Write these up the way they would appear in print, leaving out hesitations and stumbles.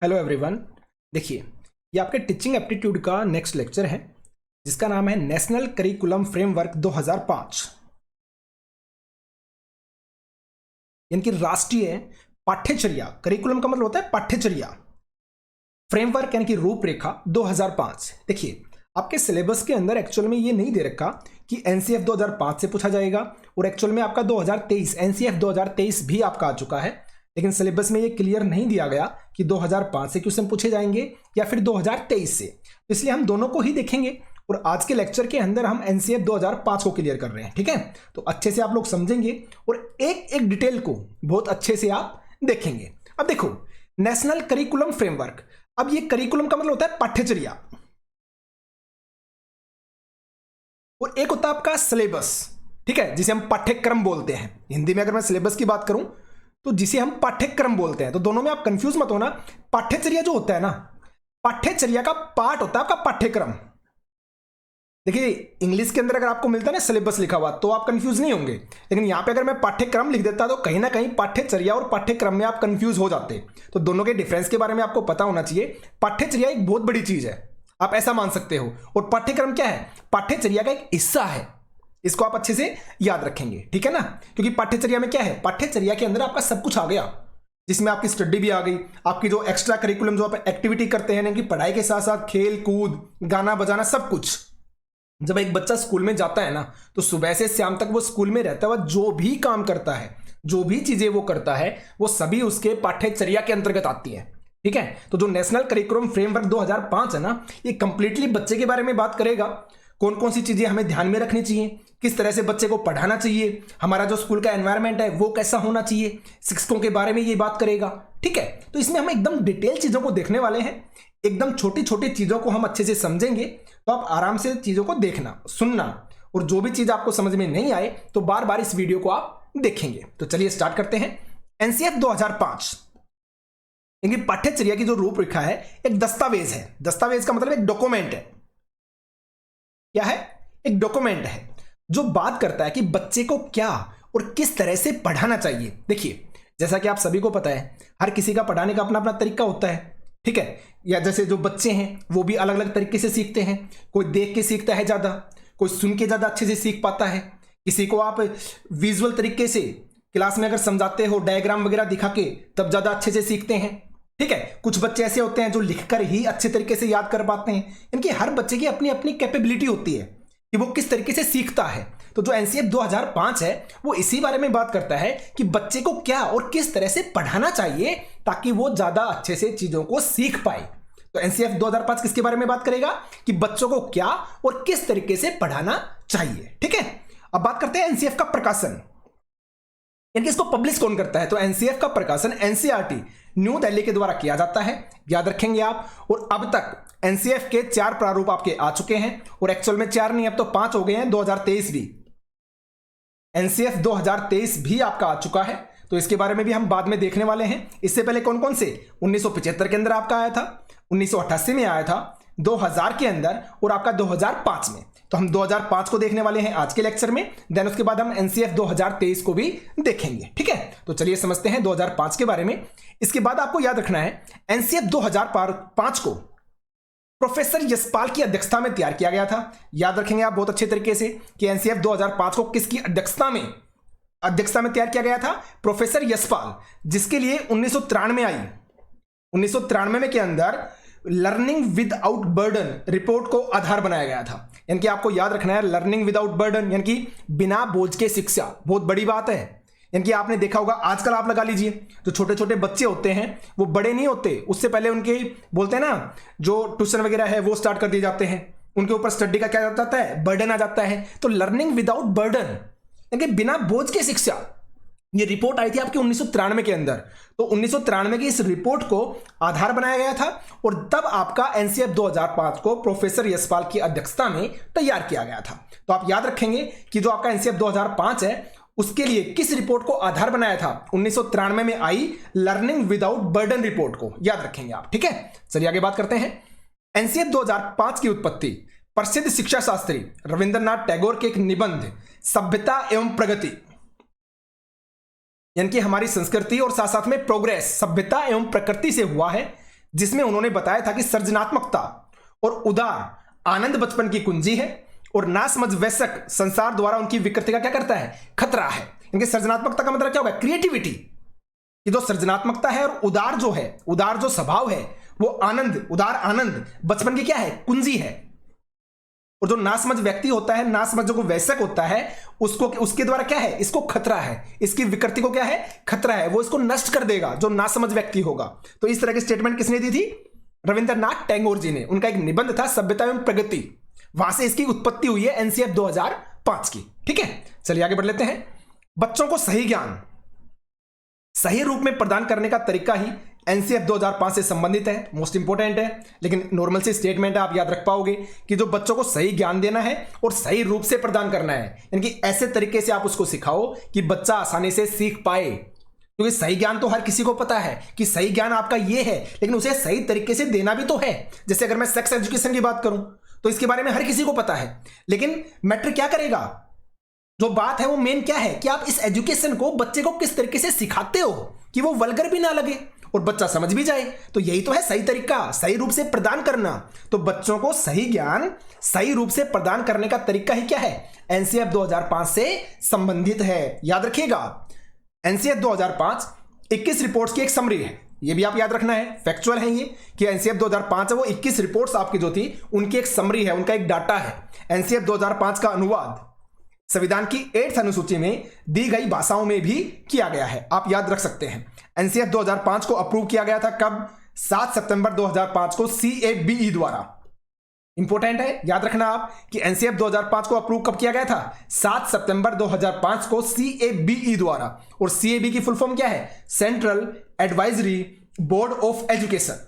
Hello everyone. देखिए, ये आपके टीचिंग एप्टीट्यूड का नेक्स्ट लेक्चर है जिसका नाम है नेशनल करिकुलम फ्रेमवर्क 2005, यानी कि राष्ट्रीय पाठ्यचर्या। करिकुलम का मतलब होता है पाठ्यचर्या, फ्रेमवर्क यानी कि रूपरेखा 2005। देखिए, आपके सिलेबस के अंदर एक्चुअल में ये नहीं दे रखा कि एनसीएफ 2005 से पूछा जाएगा, और एक्चुअल में आपका 2023 एनसीएफ 2023 भी आपका आ चुका है, लेकिन सिलेबस में ये क्लियर नहीं दिया गया कि 2005 से क्वेश्चन पूछे जाएंगे या फिर 2023 से। तो इसलिए हम दोनों को ही देखेंगे, और आज के लेक्चर के अंदर हम एनसीएफ 2005 को क्लियर कर रहे हैं। ठीक है, तो अच्छे से आप लोग समझेंगे और एक एक डिटेल को बहुत अच्छे से आप देखेंगे। अब देखो, नेशनल करिकुलम फ्रेमवर्क। अब ये करिकुलम का मतलब होता है पाठ्यचर्या, और एक होता है आपका सिलेबस। ठीक है, जिसे हम पाठ्यक्रम बोलते हैं। हिंदी में अगर मैं सिलेबस की बात करूं तो जिसे हम पाठ्यक्रम बोलते हैं, तो दोनों में आप कंफ्यूज मत होना। पाठ्यचर्या जो होता है ना, पाठ्यचर्या का पार्ट होता है आपका पाठ्यक्रम। देखिए, इंग्लिश के अंदर अगर आपको मिलता है ना सिलेबस लिखा हुआ, तो आप कंफ्यूज नहीं होंगे, लेकिन यहां पे अगर मैं पाठ्यक्रम लिख देता तो कहीं ना कहीं पाठ्यचर्या और पाठ्यक्रम में आप कंफ्यूज हो जाते। तो दोनों के डिफरेंस के बारे में आपको पता होना चाहिए। पाठ्यचर्या एक बहुत बड़ी चीज है, आप ऐसा मान सकते हो, और पाठ्यक्रम क्या है? पाठ्यचर्या का एक हिस्सा है। इसको आप अच्छे से याद रखेंगे, ठीक है ना? क्योंकि पाठ्यचर्या में क्या है, पाठ्यचर्या के अंदर आपका सब कुछ आ गया, जिसमें आपकी स्टडी भी आ गई, आपकी जो एक्स्ट्रा करिकुलम जो आप एक्टिविटी करते हैं, कि पढ़ाई के साथ साथ खेल कूद गाना बजाना सब कुछ। जब एक बच्चा स्कूल में जाता है ना, तो सुबह से शाम तक वो स्कूल में रहता हुआ जो भी काम करता है, जो भी चीजें वो करता है, वो सभी उसके पाठ्यचर्या के अंतर्गत आती है। ठीक है, तो जो नेशनल करिकुलम फ्रेमवर्क 2005 है ना, ये कंप्लीटली बच्चे के बारे में बात करेगा। कौन कौन सी चीजें हमें ध्यान में रखनी चाहिए, किस तरह से बच्चे को पढ़ाना चाहिए, हमारा जो स्कूल का एनवायरनमेंट है वो कैसा होना चाहिए, शिक्षकों के बारे में ये बात करेगा। ठीक है, तो इसमें हम एकदम डिटेल चीजों को देखने वाले हैं, एकदम छोटी छोटी चीजों को हम अच्छे से समझेंगे। तो आप आराम से चीजों को देखना सुनना, और जो भी चीज आपको समझ में नहीं आए तो बार बार इस वीडियो को आप देखेंगे। तो चलिए स्टार्ट करते हैं। एनसीएफ 2005 यानी पाठ्यचर्या की जो रूपरेखा है, एक दस्तावेज है। दस्तावेज का मतलब एक डॉक्यूमेंट है। क्या है? एक डॉक्यूमेंट है जो बात करता है कि बच्चे को क्या और किस तरह से पढ़ाना चाहिए। देखिए, जैसा कि आप सभी को पता है, हर किसी का पढ़ाने का अपना अपना तरीका होता है। ठीक है, या जैसे जो बच्चे हैं वो भी अलग अलग तरीके से सीखते हैं। कोई देख के सीखता है ज्यादा, कोई सुन के ज्यादा अच्छे से सीख पाता है। किसी को आप विजुअल तरीके से क्लास में अगर समझाते हो, डायग्राम वगैरह दिखा के, तब ज्यादा अच्छे से सीखते हैं। ठीक है, कुछ बच्चे ऐसे होते हैं जो लिखकर ही अच्छे तरीके से याद कर पाते हैं। इनकी हर बच्चे की अपनी अपनी कैपेबिलिटी होती है कि वो किस तरीके से सीखता है। तो जो एनसीएफ 2005 है वो इसी बारे में बात करता है कि बच्चे को क्या और किस तरह से पढ़ाना चाहिए ताकि वो ज्यादा अच्छे से चीजों को सीख पाए। तो एनसीएफ 2005 किसके बारे में बात करेगा कि बच्चों को क्या और किस तरीके से पढ़ाना चाहिए। ठीक है, अब बात करते हैं एनसीएफ का प्रकाशन, यानी इसको पब्लिश कौन करता है। तो एनसीएफ का प्रकाशन एनसीईआरटी न्यू दिल्ली के द्वारा किया जाता है, याद रखेंगे आप। और अब तक एनसीएफ के 4 प्रारूप आपके आ चुके हैं, और एक्चुअल में 4 नहीं, अब तो 5 हो गए हैं। 2023 भी एनसीएफ 2023 भी आपका आ चुका है, तो इसके बारे में भी हम बाद में देखने वाले हैं। इससे पहले कौन कौन से? 1975 के अंदर आपका आया था, 1988 में आया था, 2000 के अंदर, और आपका 2005 में। तो हम 2005 को देखने वाले हैं आज के लेक्चर में। देन उसके बाद हम एनसीएफ 2023 को भी देखेंगे। ठीक है, तो चलिए समझते हैं 2005 के बारे में। इसके बाद आपको याद रखना है, एनसीएफ 2005 को प्रोफेसर यशपाल की अध्यक्षता में तैयार किया गया था। याद रखेंगे आप बहुत अच्छे तरीके से कि एनसीएफ 2005 को किसकी अध्यक्षता में तैयार किया गया था? प्रोफेसर यशपाल, जिसके लिए 1993 में आई। 1993 में के अंदर लर्निंग विदाउट बर्डन रिपोर्ट को आधार बनाया गया था। यानी कि आपको याद रखना है, लर्निंग विदाउट बर्डन यानी कि बिना बोझ के शिक्षा, बहुत बड़ी बात है। यानी कि आपने देखा होगा, आजकल आप लगा लीजिए, जो छोटे छोटे बच्चे होते हैं वो बड़े नहीं होते, उससे पहले उनके बोलते हैं ना, जो ट्यूशन वगैरह है वो स्टार्ट कर दिए जाते हैं, उनके ऊपर स्टडी का क्या जाता है, बर्डन आ जाता है। तो लर्निंग विदाउट बर्डन यानी कि बिना बोझ के शिक्षा, ये रिपोर्ट आई थी आपकी 1993 के अंदर। तो 1993 की इस रिपोर्ट को आधार बनाया गया था, और तब आपका एनसीएफ 2005 को प्रोफेसर यशपाल की अध्यक्षता में तैयार किया गया था। तो आप याद रखेंगे कि जो आपका एनसीएफ 2005 है, उसके लिए किस रिपोर्ट को आधार बनाया था? 1993 में आई लर्निंग विदाउट बर्डन रिपोर्ट को, याद रखेंगे आप। ठीक है, चलिए आगे बात करते हैं। एनसीएफ 2005 की उत्पत्ति प्रसिद्ध शिक्षा शास्त्री रविंद्रनाथ टैगोर के एक निबंध सभ्यता एवं प्रगति, यानी कि हमारी संस्कृति और साथ साथ में प्रोग्रेस, सभ्यता एवं प्रकृति से हुआ है। जिसमें उन्होंने बताया था कि सृजनात्मकता और उदार आनंद बचपन की कुंजी है और नासमझ वयस्क संसार द्वारा उनकी विकृति का क्या करता है, खतरा है। इनके सृजनात्मकता का मतलब क्या होगा, क्रिएटिविटी। ये जो सृजनात्मकता है और उदार जो है, उदार जो स्वभाव है, वो आनंद, उदार आनंद बचपन की क्या है, कुंजी है। और जो नासमझ व्यक्ति होता है, नासमझ जो वयस्क होता है, उसको, उसके द्वारा क्या है, इसको खतरा है, इसकी विकृति को क्या है, खतरा है, वो इसको नष्ट कर देगा जो नासमझ व्यक्ति होगा। तो इस तरह की स्टेटमेंट किसने दी थी, रविंद्रनाथ टैगोर जी ने। उनका एक निबंध था सभ्यता एवं प्रगति, वहां से इसकी उत्पत्ति हुई है एनसीएफ 2005 की। ठीक है, चलिए आगे बढ़ लेते हैं। बच्चों को सही ज्ञान सही रूप में प्रदान करने का तरीका ही एनसीएफ 2005 से संबंधित है, मोस्ट इंपोर्टेंट है, लेकिन नॉर्मल सी स्टेटमेंट है, आप याद रख पाओगे कि जो बच्चों को सही ज्ञान देना है और सही रूप से प्रदान करना है, यानी कि ऐसे तरीके से आप उसको सिखाओ कि बच्चा आसानी से सीख पाए। क्योंकि सही ज्ञान तो हर किसी को पता है कि सही ज्ञान आपका ये है, लेकिन उसे सही तरीके से देना भी तो है। जैसे अगर मैं सेक्स एजुकेशन की बात करूं तो इसके बारे में हर किसी को पता है, लेकिन मैटर क्या करेगा, जो बात है वो मेन क्या है कि आप इस एजुकेशन को बच्चे को किस तरीके से सिखाते हो कि वो वल्गर भी ना लगे और बच्चा समझ भी जाए। तो यही तो है सही तरीका, सही रूप से प्रदान करना। तो बच्चों को सही ज्ञान सही रूप से प्रदान करने का तरीका ही क्या है, एनसीएफ 2005 से संबंधित है। याद रखिएगा, एनसीएफ 2005 21 रिपोर्ट्स की एक समरी है, ये भी आप याद रखना है, फैक्चुअल है ये कि एनसीएफ 2005 है वो 21 रिपोर्ट्स आपकी जो थी उनकी एक समरी है, उनका एक डाटा है। एनसीएफ 2005 का अनुवाद संविधान की 8th अनुसूची में दी गई भाषाओं में भी किया गया है, आप याद रख सकते हैं। एनसीएफ 2005 को अप्रूव किया गया था कब, 7 सितंबर 2005 को CABE द्वारा। इंपॉर्टेंट है, याद रखना आप कि एनसीएफ 2005 को अप्रूव कब किया गया था, 7 सितंबर 2005 को CABE द्वारा। और CABE की फुल फॉर्म क्या है, central advisory board of education.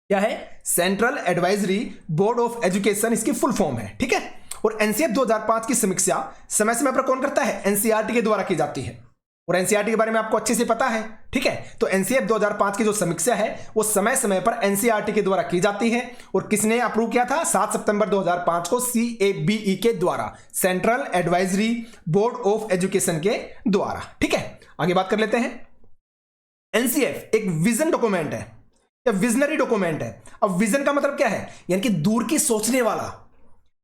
क्या है, central advisory board of education इसकी फुल फॉर्म है। ठीक है, और एनसीएफ 2005 की समीक्षा समय समय पर कौन करता है, एनसीईआरटी के द्वारा की जाती है, और एनसीईआरटी के बारे में आपको अच्छे से पता है। ठीक है, तो एनसीएफ 2005 की जो समीक्षा है वो समय समय पर एनसीईआरटी के द्वारा की जाती है। और किसने अप्रूव किया था, 7 सितंबर 2005 को CABE के द्वारा, central advisory board of education के द्वारा। ठीक है, आगे बात कर लेते हैं। एनसीएफ एक विजन डॉक्यूमेंट है या विजनरी डॉक्यूमेंट है। अब विजन का मतलब क्या है, यानी कि दूर की सोचने वाला।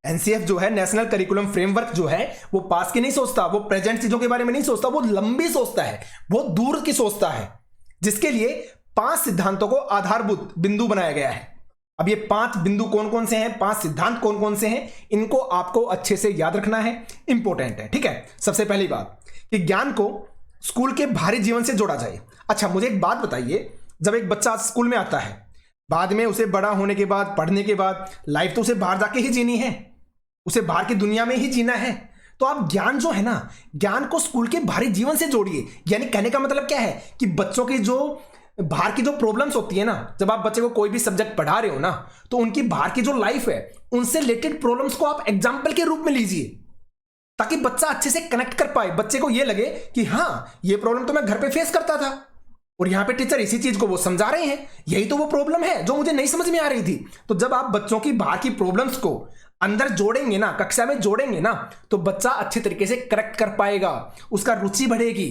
एनसीएफ जो है, नेशनल करिकुलम फ्रेमवर्क जो है, वो पास की नहीं सोचता, वो प्रेजेंट चीजों के बारे में नहीं सोचता, वो लंबी सोचता है, वो दूर की सोचता है, जिसके लिए 5 सिद्धांतों को आधारभूत बिंदु बनाया गया है। अब ये 5 बिंदु कौन कौन से हैं, 5 सिद्धांत कौन कौन से हैं, इनको आपको अच्छे से याद रखना है, इंपॉर्टेंट है। ठीक है, सबसे पहली बात कि ज्ञान को स्कूल के बाहरी जीवन से जोड़ा जाए। अच्छा, मुझे एक बात बताइए, जब एक बच्चा स्कूल में आता है, बाद में उसे बड़ा होने के बाद, पढ़ने के बाद लाइफ तो उसे बाहर जाके ही जीनी है, उसे बाहर की दुनिया में ही जीना है। तो आप ज्ञान जो है ना, ज्ञान को स्कूल के बाहरी जीवन से जोड़िए। यानी कहने का मतलब क्या है कि बच्चों की जो बाहर की जो प्रॉब्लम्स होती है ना, जब आप बच्चे को कोई भी सब्जेक्ट पढ़ा रहे हो ना, तो उनकी बाहर की जो लाइफ है उनसे रिलेटेड प्रॉब्लम्स को आप एग्जाम्पल के रूप में लीजिए, ताकि बच्चा अच्छे से कनेक्ट कर पाए। बच्चे को यह लगे कि हाँ, ये प्रॉब्लम तो मैं घर पे फेस करता था और यहां पे टीचर इसी चीज को वो समझा रहे हैं, यही तो वो प्रॉब्लम है जो मुझे नहीं समझ में आ रही थी। तो जब आप बच्चों की बाहर की प्रॉब्लम्स को अंदर जोड़ेंगे ना, कक्षा में जोड़ेंगे ना, तो बच्चा अच्छे तरीके से करेक्ट कर पाएगा, उसका रुचि बढ़ेगी।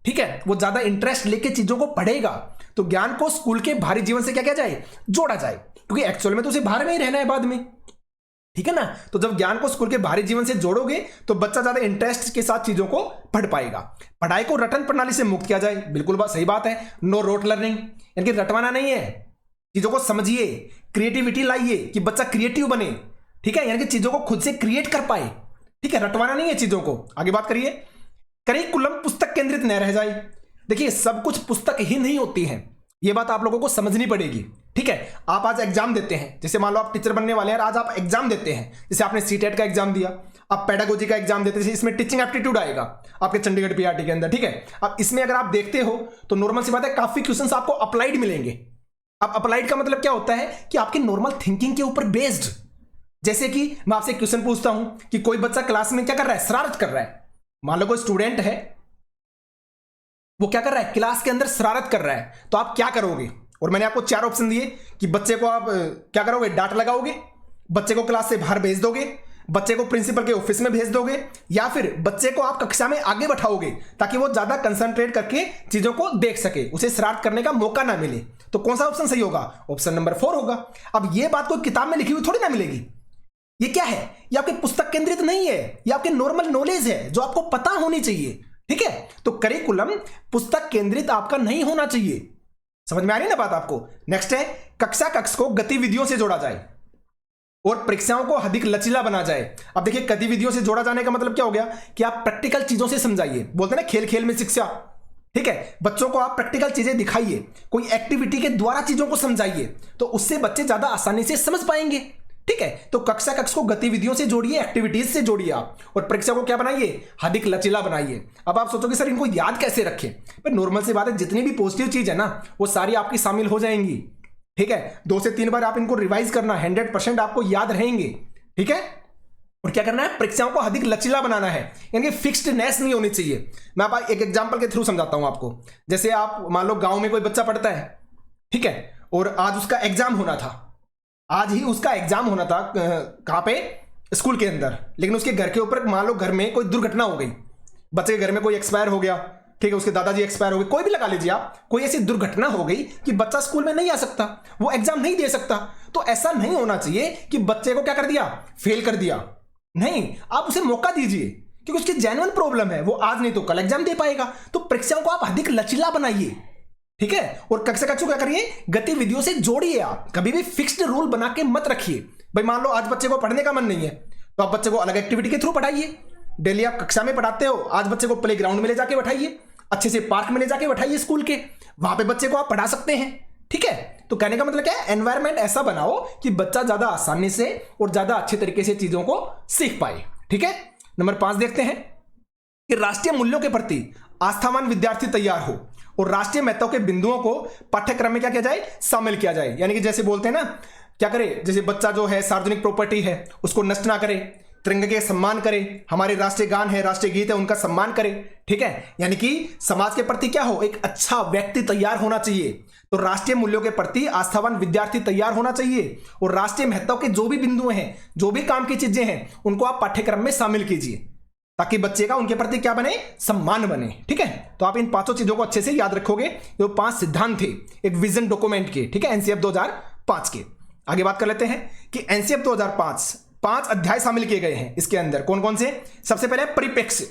ठीक है, वो ज्यादा इंटरेस्ट लेके चीजों को पढ़ेगा। तो ज्ञान को स्कूल के बाहरी जीवन से क्या किया जाए, जोड़ा जाए, क्योंकि एक्चुअल में तो उसे बाहर में ही रहना है बाद में। ठीक है ना, तो जब ज्ञान को स्कूल के बाहरी जीवन से जोड़ोगे तो बच्चा ज्यादा इंटरेस्ट के साथ चीजों को पढ़ पाएगा। पढ़ाई को रटन प्रणाली से मुक्त किया जाए, बिल्कुल बात सही बात है, नो रोट लर्निंग, यानी कि रटवाना नहीं है, चीजों को समझिए, क्रिएटिविटी लाइए कि बच्चा क्रिएटिव बने। ठीक है, यानी कि चीजों को खुद से क्रिएट कर पाए। ठीक है, रटवाना नहीं है चीजों को। आगे बात करिए, करिकुलम पुस्तक केंद्रित न रह जाए। देखिए, सब कुछ पुस्तक ही नहीं होती है, ये बात आप लोगों को समझनी पड़ेगी। ठीक है, आप आज एग्जाम देते हैं, जैसे मान लो आप टीचर बनने वाले हैं, आज आप एग्जाम देते हैं, जैसे आपने सीटेट का एग्जाम दिया, आप पेडागोजी का एग्जाम देते हैं, इसमें टीचिंग एप्टीट्यूड आएगा आपके चंडीगढ़ पीआरटी के अंदर। ठीक है, अब इसमें अगर आप देखते हो तो नॉर्मल सी बात है, काफी क्वेश्चंस आपको अप्लाइड मिलेंगे। अब अप्लाइड का मतलब क्या होता है कि आपके नॉर्मल थिंकिंग के ऊपर बेस्ड। जैसे कि मैं आपसे क्वेश्चन पूछता हूं कि कोई बच्चा क्लास में क्या कर रहा है, शरारत कर रहा है। मान लो कोई स्टूडेंट है, वो क्या कर रहा है, क्लास के अंदर शरारत कर रहा है, तो आप क्या करोगे? और मैंने आपको 4 ऑप्शन दिए कि बच्चे को आप क्या करोगे, डांट लगाओगे, बच्चे को क्लास से बाहर भेज दोगे, बच्चे को प्रिंसिपल के ऑफिस में भेज दोगे या फिर बच्चे को आप कक्षा में आगे बैठाओगे ताकि वो ज्यादा कंसंट्रेट करके चीजों को देख सके, उसे शरारत करने का मौका ना मिले। तो कौन सा ऑप्शन सही होगा? ऑप्शन नंबर 4 होगा। अब ये बात कोई किताब में लिखी हुई थोड़ी ना मिलेगी। ये क्या है? ये आपके पुस्तक केंद्रित नहीं है, ये आपके नॉर्मल नॉलेज है जो आपको पता होनी चाहिए। ठीक है, तो करिकुलम पुस्तक केंद्रित आपका नहीं होना चाहिए। समझ में आ रही है ना बात आपको? नेक्स्ट है, कक्षा कक्ष को गतिविधियों से जोड़ा जाए और परीक्षाओं को अधिक लचीला बना जाए। अब देखिए, गतिविधियों से जोड़ा जाने का मतलब क्या हो गया कि आप प्रैक्टिकल चीजों से समझाइए। बोलते हैं ना, खेल खेल में शिक्षा। ठीक है, बच्चों को आप प्रैक्टिकल चीजें दिखाइए, कोई एक्टिविटी के द्वारा चीजों को समझाइए, तो उससे बच्चे ज्यादा आसानी से समझ पाएंगे। ठीक है, तो कक्षा कक्ष को गतिविधियों से जोड़िए, एक्टिविटीज से जोड़िए आप, और परीक्षा को क्या बनाइए? अधिक लचीला बनाइए। अब आप सोचोगे सर इनको याद कैसे रखें? पर नॉर्मल सी बात है, जितनी भी पॉजिटिव चीज है ना वो सारी आपकी शामिल हो जाएंगी। ठीक है, 2 से 3 बार आप इनको रिवाइज करना, 100% आपको याद रहेंगे। ठीक है, और क्या करना है? परीक्षाओं को अधिक लचीला बनाना है, यानी फिक्स्डनेस नहीं होनी चाहिए। मैं आप एक एग्जांपल के थ्रू समझाता हूं आपको। जैसे आप मान लो गांव में कोई बच्चा पढ़ता है, ठीक है, और आज उसका एग्जाम होना था, आज ही उसका एग्जाम होना था, कहां पे? स्कूल के अंदर। लेकिन उसके घर के ऊपर मान लो घर में कोई दुर्घटना हो गई, बच्चे के घर में कोई एक्सपायर हो गया, ठीक है, उसके दादाजी एक्सपायर हो गए, कोई भी लगा लीजिए आप, कोई ऐसी दुर्घटना हो गई कि बच्चा स्कूल में नहीं आ सकता, वो एग्जाम नहीं दे सकता। तो ऐसा नहीं होना चाहिए कि बच्चे को क्या कर दिया? फेल कर दिया। नहीं, आप उसे मौका दीजिए, क्योंकि उसकी जेन्युइन प्रॉब्लम है, वो आज नहीं तो कल एग्जाम दे पाएगा। तो परीक्षाओं को आप अधिक लचीला बनाइए। ठीक है, और कक्षा कक्षा क्या करिए? गतिविधियों से जोड़िए। आप कभी भी फिक्स्ड रूल बना के मत रखिए। भाई मान लो आज बच्चे को पढ़ने का मन नहीं है, तो आप बच्चे को अलग एक्टिविटी के थ्रू पढ़ाइए। डेली आप कक्षा में पढ़ाते हो, आज बच्चे को प्ले ग्राउंड में ले जाके बैठाइए, अच्छे से पार्क में ले जाके बैठाइए स्कूल के, वहां पे बच्चे को आप पढ़ा सकते हैं। ठीक है, तो कहने का मतलब क्या है? एनवायरमेंट ऐसा बनाओ कि बच्चा ज्यादा आसानी से और ज्यादा अच्छे तरीके से चीजों को सीख पाए। ठीक है, नंबर 5 देखते हैं कि राष्ट्रीय मूल्यों के प्रति आस्थावान विद्यार्थी तैयार हो और राष्ट्रीय महत्व के बिंदुओं को पाठ्यक्रम में क्या किया जाए? शामिल किया जाए। यानी कि जैसे बोलते हैं ना, क्या करे? जैसे बच्चा जो है सार्वजनिक प्रॉपर्टी है उसको नष्ट ना करे, तिरंगे के सम्मान करे, हमारे राष्ट्रीय गान है, राष्ट्रीय गीत है, उनका सम्मान करे। ठीक है, यानी कि समाज के प्रति क्या हो? एक अच्छा व्यक्ति तैयार होना चाहिए। तो राष्ट्रीय मूल्यों के प्रति आस्थावान विद्यार्थी तैयार होना चाहिए और राष्ट्रीय महत्व के जो भी बिंदु हैं, जो भी काम की चीजें हैं, उनको आप पाठ्यक्रम में शामिल कीजिए, ताकि बच्चे का उनके प्रति क्या बने? सम्मान बने। ठीक है, तो आप इन 5 चीजों को अच्छे से याद रखोगे। जो 5 सिद्धांत थे एक विजन डॉक्यूमेंट के, ठीक है, एनसीएफ 2005 के। आगे बात कर लेते हैं कि एनसीएफ 2005 5 अध्याय शामिल किए गए हैं इसके अंदर। कौन कौन से? सबसे पहले परिप्रेक्ष्य,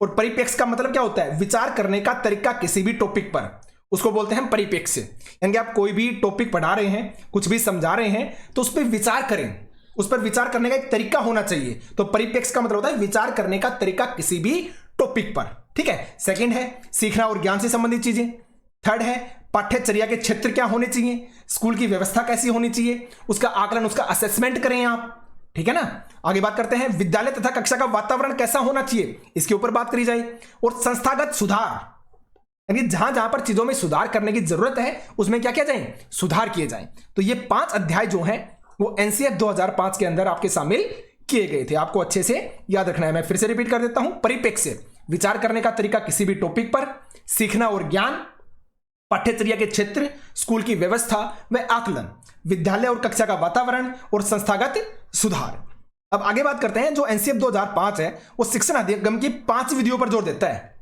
और परिप्रेक्ष्य का मतलब क्या होता है? विचार करने का तरीका किसी भी टॉपिक पर, उसको बोलते हैं परिप्रेक्ष्य। यानी कि आप कोई भी टॉपिक पढ़ा रहे हैं, कुछ भी समझा रहे हैं, तो उस पर विचार करें, उस पर विचार करने का एक तरीका होना चाहिए। तो परिप्रेक्ष्य का मतलब होता है विचार करने का तरीका किसी भी टॉपिक पर। ठीक है, सेकंड है सीखना और ज्ञान से संबंधित चीजें। थर्ड है पाठ्यचर्या के क्षेत्र क्या होने चाहिए, स्कूल की व्यवस्था कैसी होनी चाहिए, उसका आकलन, उसका असेसमेंट करें आप। ठीक है ना। आगे बात करते हैं विद्यालय तथा कक्षा का वातावरण कैसा होना चाहिए, इसके ऊपर बात करी जाए। और संस्थागत सुधार, यानी जहां जहां पर चीजों में सुधार करने की जरूरत है उसमें क्या किया जाए? सुधार किए जाए। तो ये 5 अध्याय जो हैं वो एनसीएफ 2005 के अंदर आपके शामिल किए गए थे, आपको अच्छे से याद रखना है। मैं फिर से रिपीट कर देता हूं, परिप्रेक्ष्य विचार करने का तरीका किसी भी टॉपिक पर, सीखना और ज्ञान, पाठ्यचर्या के क्षेत्र, स्कूल की व्यवस्था व आकलन, विद्यालय और कक्षा का वातावरण और संस्थागत सुधार। अब आगे बात करते हैं, जो एनसीएफ 2005 है वो शिक्षण अधिगम की 5 विधियों पर जोर देता है।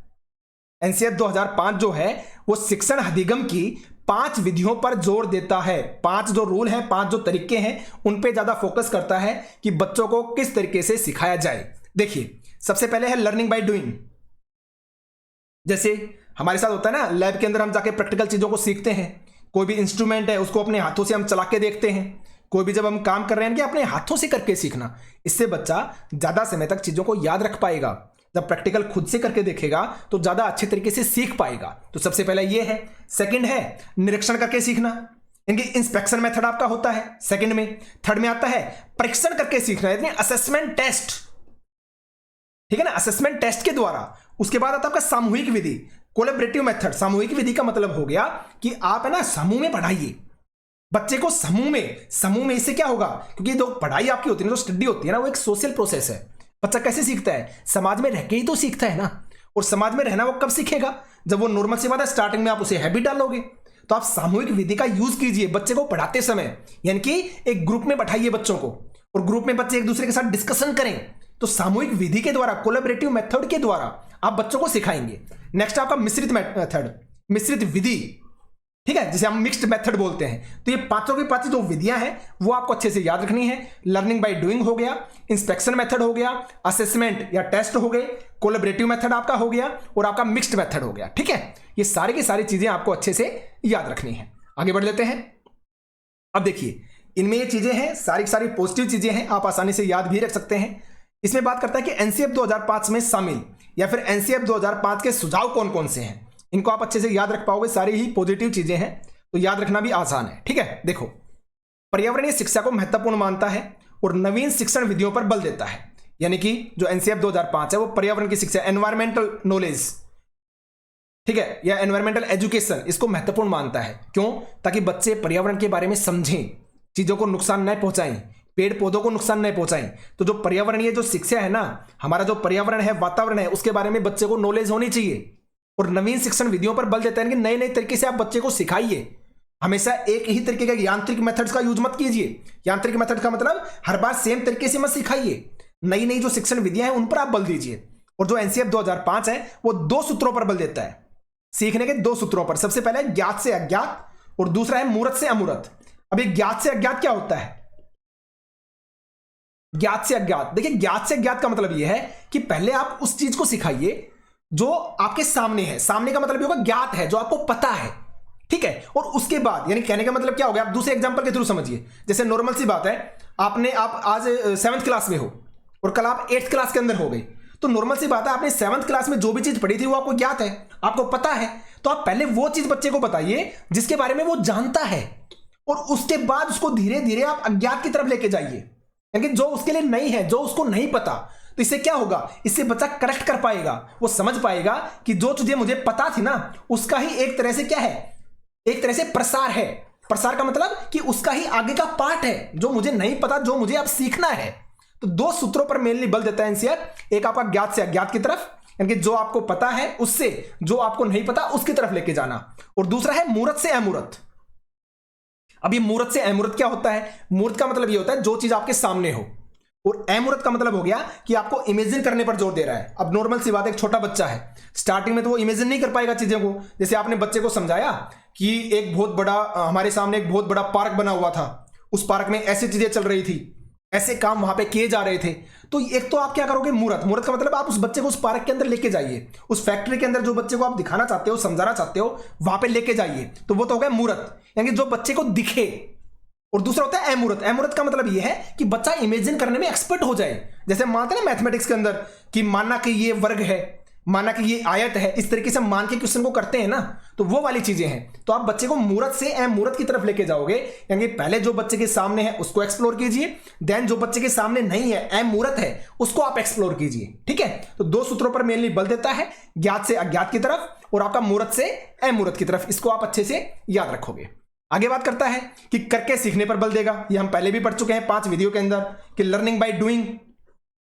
एनसीएफ 2005 जो है वो शिक्षण अधिगम की 5 विधियों पर जोर देता है। 5 जो रूल हैं, 5 जो तरीके हैं, उन पे ज्यादा फोकस करता है कि बच्चों को किस तरीके से सिखाया जाए। देखिए, सबसे पहले है लर्निंग बाय डूइंग। जैसे हमारे साथ होता है ना, लैब के अंदर हम जाके प्रैक्टिकल चीजों को सीखते हैं। कोई भी इंस्ट्रूमेंट है उसको अपने हाथों से हम चला के देखते हैं। कोई भी जब हम काम कर रहे हैं कि अपने हाथों से करके सीखना, इससे बच्चा ज्यादा समय तक चीजों को याद रख पाएगा। जब प्रैक्टिकल खुद से करके देखेगा तो ज्यादा अच्छे तरीके से सीख पाएगा। तो सबसे पहले ये है। सेकंड है निरीक्षण करके सीखना, इनकी इंस्पेक्शन मेथड आपका होता है सेकंड में। थर्ड में आता है परीक्षण करके सीखना, यानी असेसमेंट टेस्ट। ठीक है ना, असेसमेंट टेस्ट के द्वारा। उसके बाद आता है आपका सामूहिक विधि, कोलैबोरेटिव मेथड। सामूहिक विधि का मतलब हो गया कि आप है ना समूह में पढ़ाइए बच्चे को, समूह में। इससे क्या होगा, क्योंकि जो पढ़ाई आपकी होती है, जो स्टडी होती है ना, वो एक सोशल प्रोसेस है। बच्चा कैसे सीखता है? समाज में रह के ही तो सीखता है ना। और समाज में रहना वो कब सीखेगा? जब वो नॉर्मल सी बात है, स्टार्टिंग में आप उसे हैबिट डालोगे। तो आप सामूहिक विधि का यूज कीजिए बच्चे को पढ़ाते समय, यानी कि एक ग्रुप में बैठाइए बच्चों को और ग्रुप में बच्चे एक दूसरे के साथ डिस्कशन करें, तो सामूहिक विधि के द्वारा, कोलैबोरेटिव मेथड के द्वारा आप बच्चों को सिखाएंगे। नेक्स्ट आपका मिश्रित मेथड, मिश्रित विधि, ठीक है, जिसे हम मिक्स्ड मेथड बोलते हैं। तो ये पांचों की पांचों जो विधियां हैं वो आपको अच्छे से याद रखनी है। लर्निंग बाय डूइंग हो गया, इंस्पेक्शन मेथड हो गया, असेसमेंट या टेस्ट हो गए, कोलैबोरेटिव मेथड आपका हो गया और आपका मिक्स्ड मेथड हो गया, ठीक है। ये सारी की सारी चीजें आपको अच्छे से याद रखनी है। आगे बढ़ लेते हैं। अब देखिए, इनमें ये चीजें हैं, सारी की सारी पॉजिटिव चीजें हैं, आप आसानी से याद भी रख सकते हैं। इसमें बात करता है कि एनसीएफ 2005 में शामिल या फिर एनसीएफ 2005 के सुझाव कौन कौन से हैं। इनको आप अच्छे से याद रख पाओगे, सारी ही पॉजिटिव चीजें हैं, तो याद रखना भी आसान है, ठीक है। देखो, पर्यावरणीय शिक्षा को महत्वपूर्ण मानता है और नवीन शिक्षण विधियों पर बल देता है। यानी कि जो एनसीएफ 2005 है वो पर्यावरण की शिक्षा, एनवायरमेंटल नॉलेज, ठीक है, या एनवायरमेंटल एजुकेशन, इसको महत्वपूर्ण मानता है। क्यों? ताकि बच्चे पर्यावरण के बारे में समझें, चीजों को नुकसान न पहुंचाएं, पेड़ पौधों को नुकसान नहीं पहुंचाएं। तो जो पर्यावरणीय जो शिक्षा है ना, हमारा जो पर्यावरण है, वातावरण है, उसके बारे में बच्चे को नॉलेज होनी चाहिए। और नवीन शिक्षण विधियों पर बल देता है कि नए नए तरीके से आप बच्चे को सिखाइए। हमेशा एक ही तरीके का यांत्रिक मेथड्स का यूज मत कीजिए। यांत्रिक मेथड का मतलब हर बार सेम तरीके से मत सिखाइए, नई नई जो शिक्षण विधियां हैं उन पर आप बल दीजिए। और जो एनसीएफ 2005 है वो 2 सूत्रों पर बल देता है, सीखने के 2 सूत्रों पर। सबसे पहले ज्ञात से अज्ञात और दूसरा है मूर्त से अमूर्त। अब ये ज्ञात से अज्ञात क्या होता है? ज्ञात से अज्ञात, देखिए ज्ञात से अज्ञात का मतलब यह है कि पहले आप उस चीज को सिखाइए जो आपके सामने है। सामने का मतलब होगा ज्ञात है, जो आपको पता है, ठीक है। और उसके बाद, यानी कहने का मतलब क्या हो गया, आप दूसरे एग्जांपल के थ्रू समझिए। जैसे नॉर्मल सी बात है, आप आज 7th क्लास में हो और कल आप 8th क्लास के अंदर हो गए, तो नॉर्मल सी बात है, आपने 7th क्लास में जो भी चीज पढ़ी थी वो आपको ज्ञात है, आपको पता है। तो आप पहले वो चीज बच्चे को बताइए जिसके बारे में वो जानता है, और उसके बाद उसको धीरे धीरे आप अज्ञात की तरफ लेके जाइए, यानी जो उसके लिए नहीं है, जो उसको नहीं पता। तो इससे क्या होगा, इससे बच्चा करेक्ट कर पाएगा, वो समझ पाएगा कि जो चीजें मुझे पता थी ना, उसका ही एक तरह से क्या है, एक तरह से प्रसार है। प्रसार का मतलब कि उसका ही आगे का पार्ट है, जो मुझे नहीं पता, जो मुझे अब सीखना है। तो 2 सूत्रों पर मेनली बल देता है एनसीएफ। एक आपका ज्ञात से अज्ञात की तरफ, यानी कि जो आपको पता है उससे जो आपको नहीं पता उसकी तरफ लेके जाना, और दूसरा है मूर्त से अमूर्त। अब ये मूर्त से अमूर्त क्या होता है? मूर्त का मतलब ये होता है जो चीज आपके सामने हो, और अमूर्त का मतलब हो गया कि आपको इमेजिन करने पर जोर दे रहा है। अब नॉर्मल सी बात है, एक छोटा बच्चा है, स्टार्टिंग में तो वो इमेजिन नहीं कर पाएगा चीजों को। जैसे आपने बच्चे को समझाया कि एक बहुत बड़ा, हमारे सामने एक बहुत बड़ा पार्क बना हुआ था, उस पार्क में ऐसी चीजें चल रही थी, ऐसे काम वहां पे किए जा रहे थे। तो एक तो आप क्या करोगे, मूर्त। मूर्त का मतलब आप उस बच्चे को उस पार्क के अंदर लेके जाइए, उस फैक्ट्री के अंदर जो बच्चे को आप दिखाना चाहते हो, समझाना चाहते हो, वहां पे लेके जाइए। तो वो तो हो गया मूर्त, यानी जो बच्चे को दिखे। और दूसरा होता है अमूर्त। अमूर्त का मतलब यह है कि बच्चा इमेजिन करने में एक्सपर्ट हो जाए। जैसे मानते हैं ना मैथमेटिक्स के अंदर कि माना कि ये वर्ग है, माना कि ये आयत है, इस तरीके से मान के क्वेश्चन को करते हैं ना, तो वो वाली चीजें हैं। तो आप बच्चे को मूर्त से अमूर्त की तरफ लेके जाओगे, यानी पहले जो बच्चे के सामने है उसको एक्सप्लोर कीजिए, देन जो बच्चे के सामने नहीं है, अमूर्त है, उसको आप एक्सप्लोर कीजिए, ठीक है। तो 2 सूत्रों पर मेनली बल देता है, ज्ञात से अज्ञात की तरफ और आपका मूर्त से अमूर्त की तरफ। इसको आप अच्छे से याद रखोगे। आगे बात करता है कि करके सीखने पर बल देगा। ये हम पहले भी पढ़ चुके हैं 5 वीडियो के अंदर कि लर्निंग बाय डूइंग,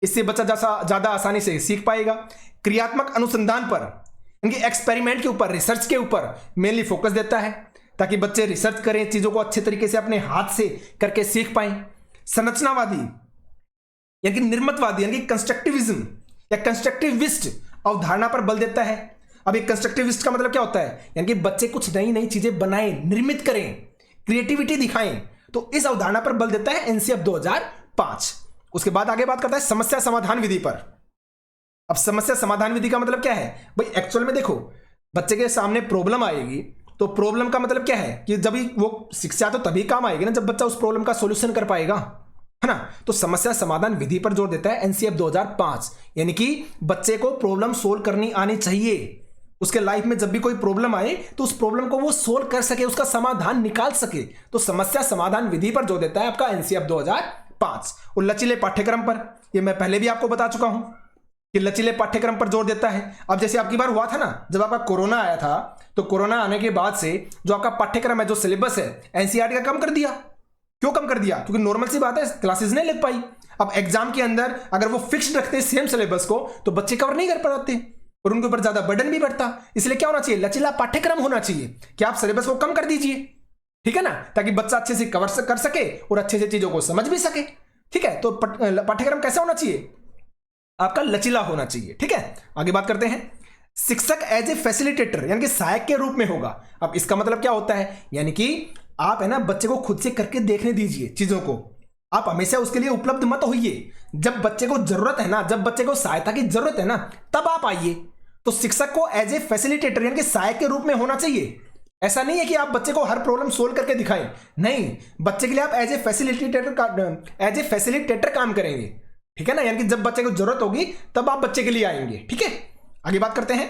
इससे बच्चा ज्यादा आसानी से सीख पाएगा। क्रियात्मक अनुसंधान पर, इनके एक्सपेरिमेंट के ऊपर, रिसर्च के ऊपर मेनली फोकस देता है, ताकि बच्चे रिसर्च करें, चीजों को अच्छे तरीके से अपने हाथ से करके सीख पाए। संरचनावादी यानी कि निर्मितवादी, यानी कि कंस्ट्रक्टिविज्म या कंस्ट्रक्टिविस्ट अवधारणा पर बल देता है। अब एक कंस्ट्रक्टिविस्ट का मतलब क्या होता है, यानी कि बच्चे कुछ नई नई चीजें बनाएं, निर्मित करें, क्रिएटिविटी दिखाएं। तो इस अवधारणा पर बल देता है एनसीएफ 2005। उसके बाद आगे बात करता है समस्या समाधान विधि पर। अब समस्या समाधान विधि का मतलब क्या है भाई, एक्चुअल में देखो, बच्चे के सामने प्रॉब्लम आएगी, तो प्रॉब्लम का मतलब क्या है कि जब वो शिक्षा तो तभी काम आएगी ना जब बच्चा उस प्रॉब्लम का सॉल्यूशन कर पाएगा, है ना। तो समस्या समाधान विधि पर जोर देता है एनसीएफ 2005, यानी कि बच्चे को प्रॉब्लम सोल्व करनी आनी चाहिए। उसके लाइफ में जब भी कोई प्रॉब्लम आए तो उस प्रॉब्लम को वो सोल्व कर सके, उसका समाधान निकाल सके। तो समस्या समाधान विधि पर जोर देता है आपका एनसीएफ 2005। और लचीले पाठ्यक्रम पर, ये मैं पहले भी आपको बता चुका हूं कि लचीले पाठ्यक्रम पर जोर देता है। अब जैसे आपकी बार हुआ था ना, जब आपका कोरोना आया था, तो कोरोना आने के बाद से जो आपका पाठ्यक्रम है, जो सिलेबस है, एनसीईआरटी का कम कर दिया। क्यों कम कर दिया? क्योंकि नॉर्मल सी बात है, क्लासेस नहीं लग पाई। अब एग्जाम के अंदर अगर वो फिक्स्ड रखते सेम सिलेबस को, तो बच्चे कवर नहीं कर पाते और उनके ऊपर ज्यादा बर्डन भी बढ़ता। इसलिए क्या होना चाहिए, लचीला पाठ्यक्रम होना चाहिए कि आप सिलेबस को कम कर दीजिए, ठीक है ना, ताकि बच्चा अच्छे से कवर कर सके और अच्छे से चीजों को समझ भी सके। ठीक है, तो पाठ्यक्रम कैसा होना चाहिए, आपका लचीला होना चाहिए। ठीक है, आगे बात करते हैं। शिक्षक एज ए फैसिलिटेटर यानी कि सहायक के रूप में होगा। अब इसका मतलब क्या होता है, यानी कि आप है ना बच्चे को खुद से करके देखने दीजिए चीजों को, आप हमेशा उसके लिए उपलब्ध मत होइए। जब बच्चे को जरूरत है ना, जब बच्चे को सहायता की जरूरत है ना, तब आप आइए। तो शिक्षक को एज ए फैसिलिटेटर यानी कि सहायक के रूप में होना चाहिए। ऐसा नहीं है कि आप बच्चे को हर प्रॉब्लम सोल्व करके दिखाएं, नहीं, बच्चे के लिए आप एज ए फैसिलिटेटर काम करेंगे। ठीक है ना, यानी कि जब बच्चे को जरूरत होगी तब आप बच्चे के लिए आएंगे। ठीक है, आगे बात करते हैं।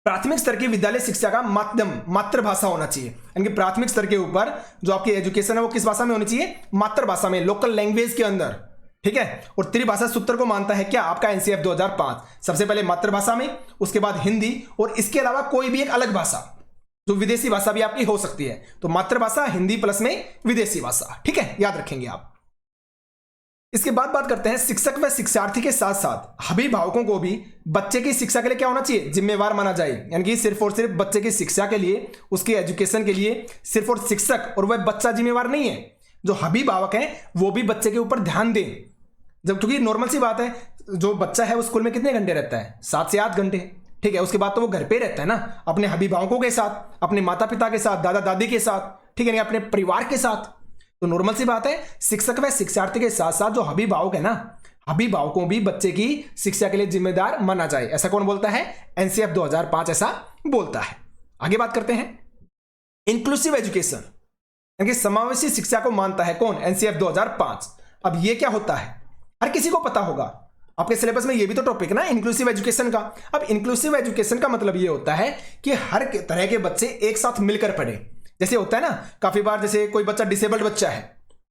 प्राथमिक स्तर की विद्यालय शिक्षा का माध्यम मातृभाषा होना चाहिए, यानी कि प्राथमिक स्तर के ऊपर जो आपकी एजुकेशन है वो किस भाषा में होनी चाहिए, मातृभाषा में, लोकल लैंग्वेज के अंदर। ठीक है, और त्रिभाषा सूत्र को मानता है क्या, आपका एनसीएफ 2005। सबसे पहले मातृभाषा में, उसके बाद हिंदी, और इसके अलावा कोई भी एक अलग भाषा जो विदेशी भाषा भी आपकी हो सकती है। तो मातृभाषा, हिंदी प्लस में विदेशी भाषा। ठीक है, याद रखेंगे आप। इसके बाद बात करते हैं शिक्षक व शिक्षार्थी के साथ साथ अभिभावकों को भी बच्चे की शिक्षा के लिए क्या होना चाहिए, जिम्मेवार माना जाए। यानी कि सिर्फ और सिर्फ बच्चे की शिक्षा के लिए, उसकी एजुकेशन के लिए सिर्फ और शिक्षक और वह बच्चा जिम्मेवार नहीं है, जो अभिभावक हैं वो भी बच्चे के ऊपर ध्यान दें। जब क्योंकि नॉर्मल सी बात है, जो बच्चा है वो स्कूल में कितने घंटे रहता है, 7 से 8 घंटे। ठीक है, उसके बाद तो वो घर पे रहता है ना, अपने अभिभावकों के साथ, अपने माता पिता के साथ, दादा दादी के साथ, ठीक है, अपने परिवार के साथ। तो नॉर्मल सी बात है, शिक्षक व शिक्षार्थी के साथ साथ जो अभिभावक है ना, अभिभावकों भी बच्चे की शिक्षा के लिए जिम्मेदार माना जाए। ऐसा कौन बोलता है, एनसीएफ 2005 ऐसा बोलता है। आगे बात करते हैं। इंक्लूसिव एजुकेशन यानी कि समावेशी शिक्षा को मानता है कौन, एनसीएफ 2005। अब ये क्या होता है, हर किसी को पता होगा, आपके सिलेबस में ये भी तो टॉपिक ना इंक्लूसिव एजुकेशन का। अब इंक्लूसिव एजुकेशन का मतलब ये होता है कि हर तरह के बच्चे एक साथ मिलकर पढ़े। जैसे होता है ना, काफी बार जैसे कोई बच्चा डिसेबल्ड बच्चा है,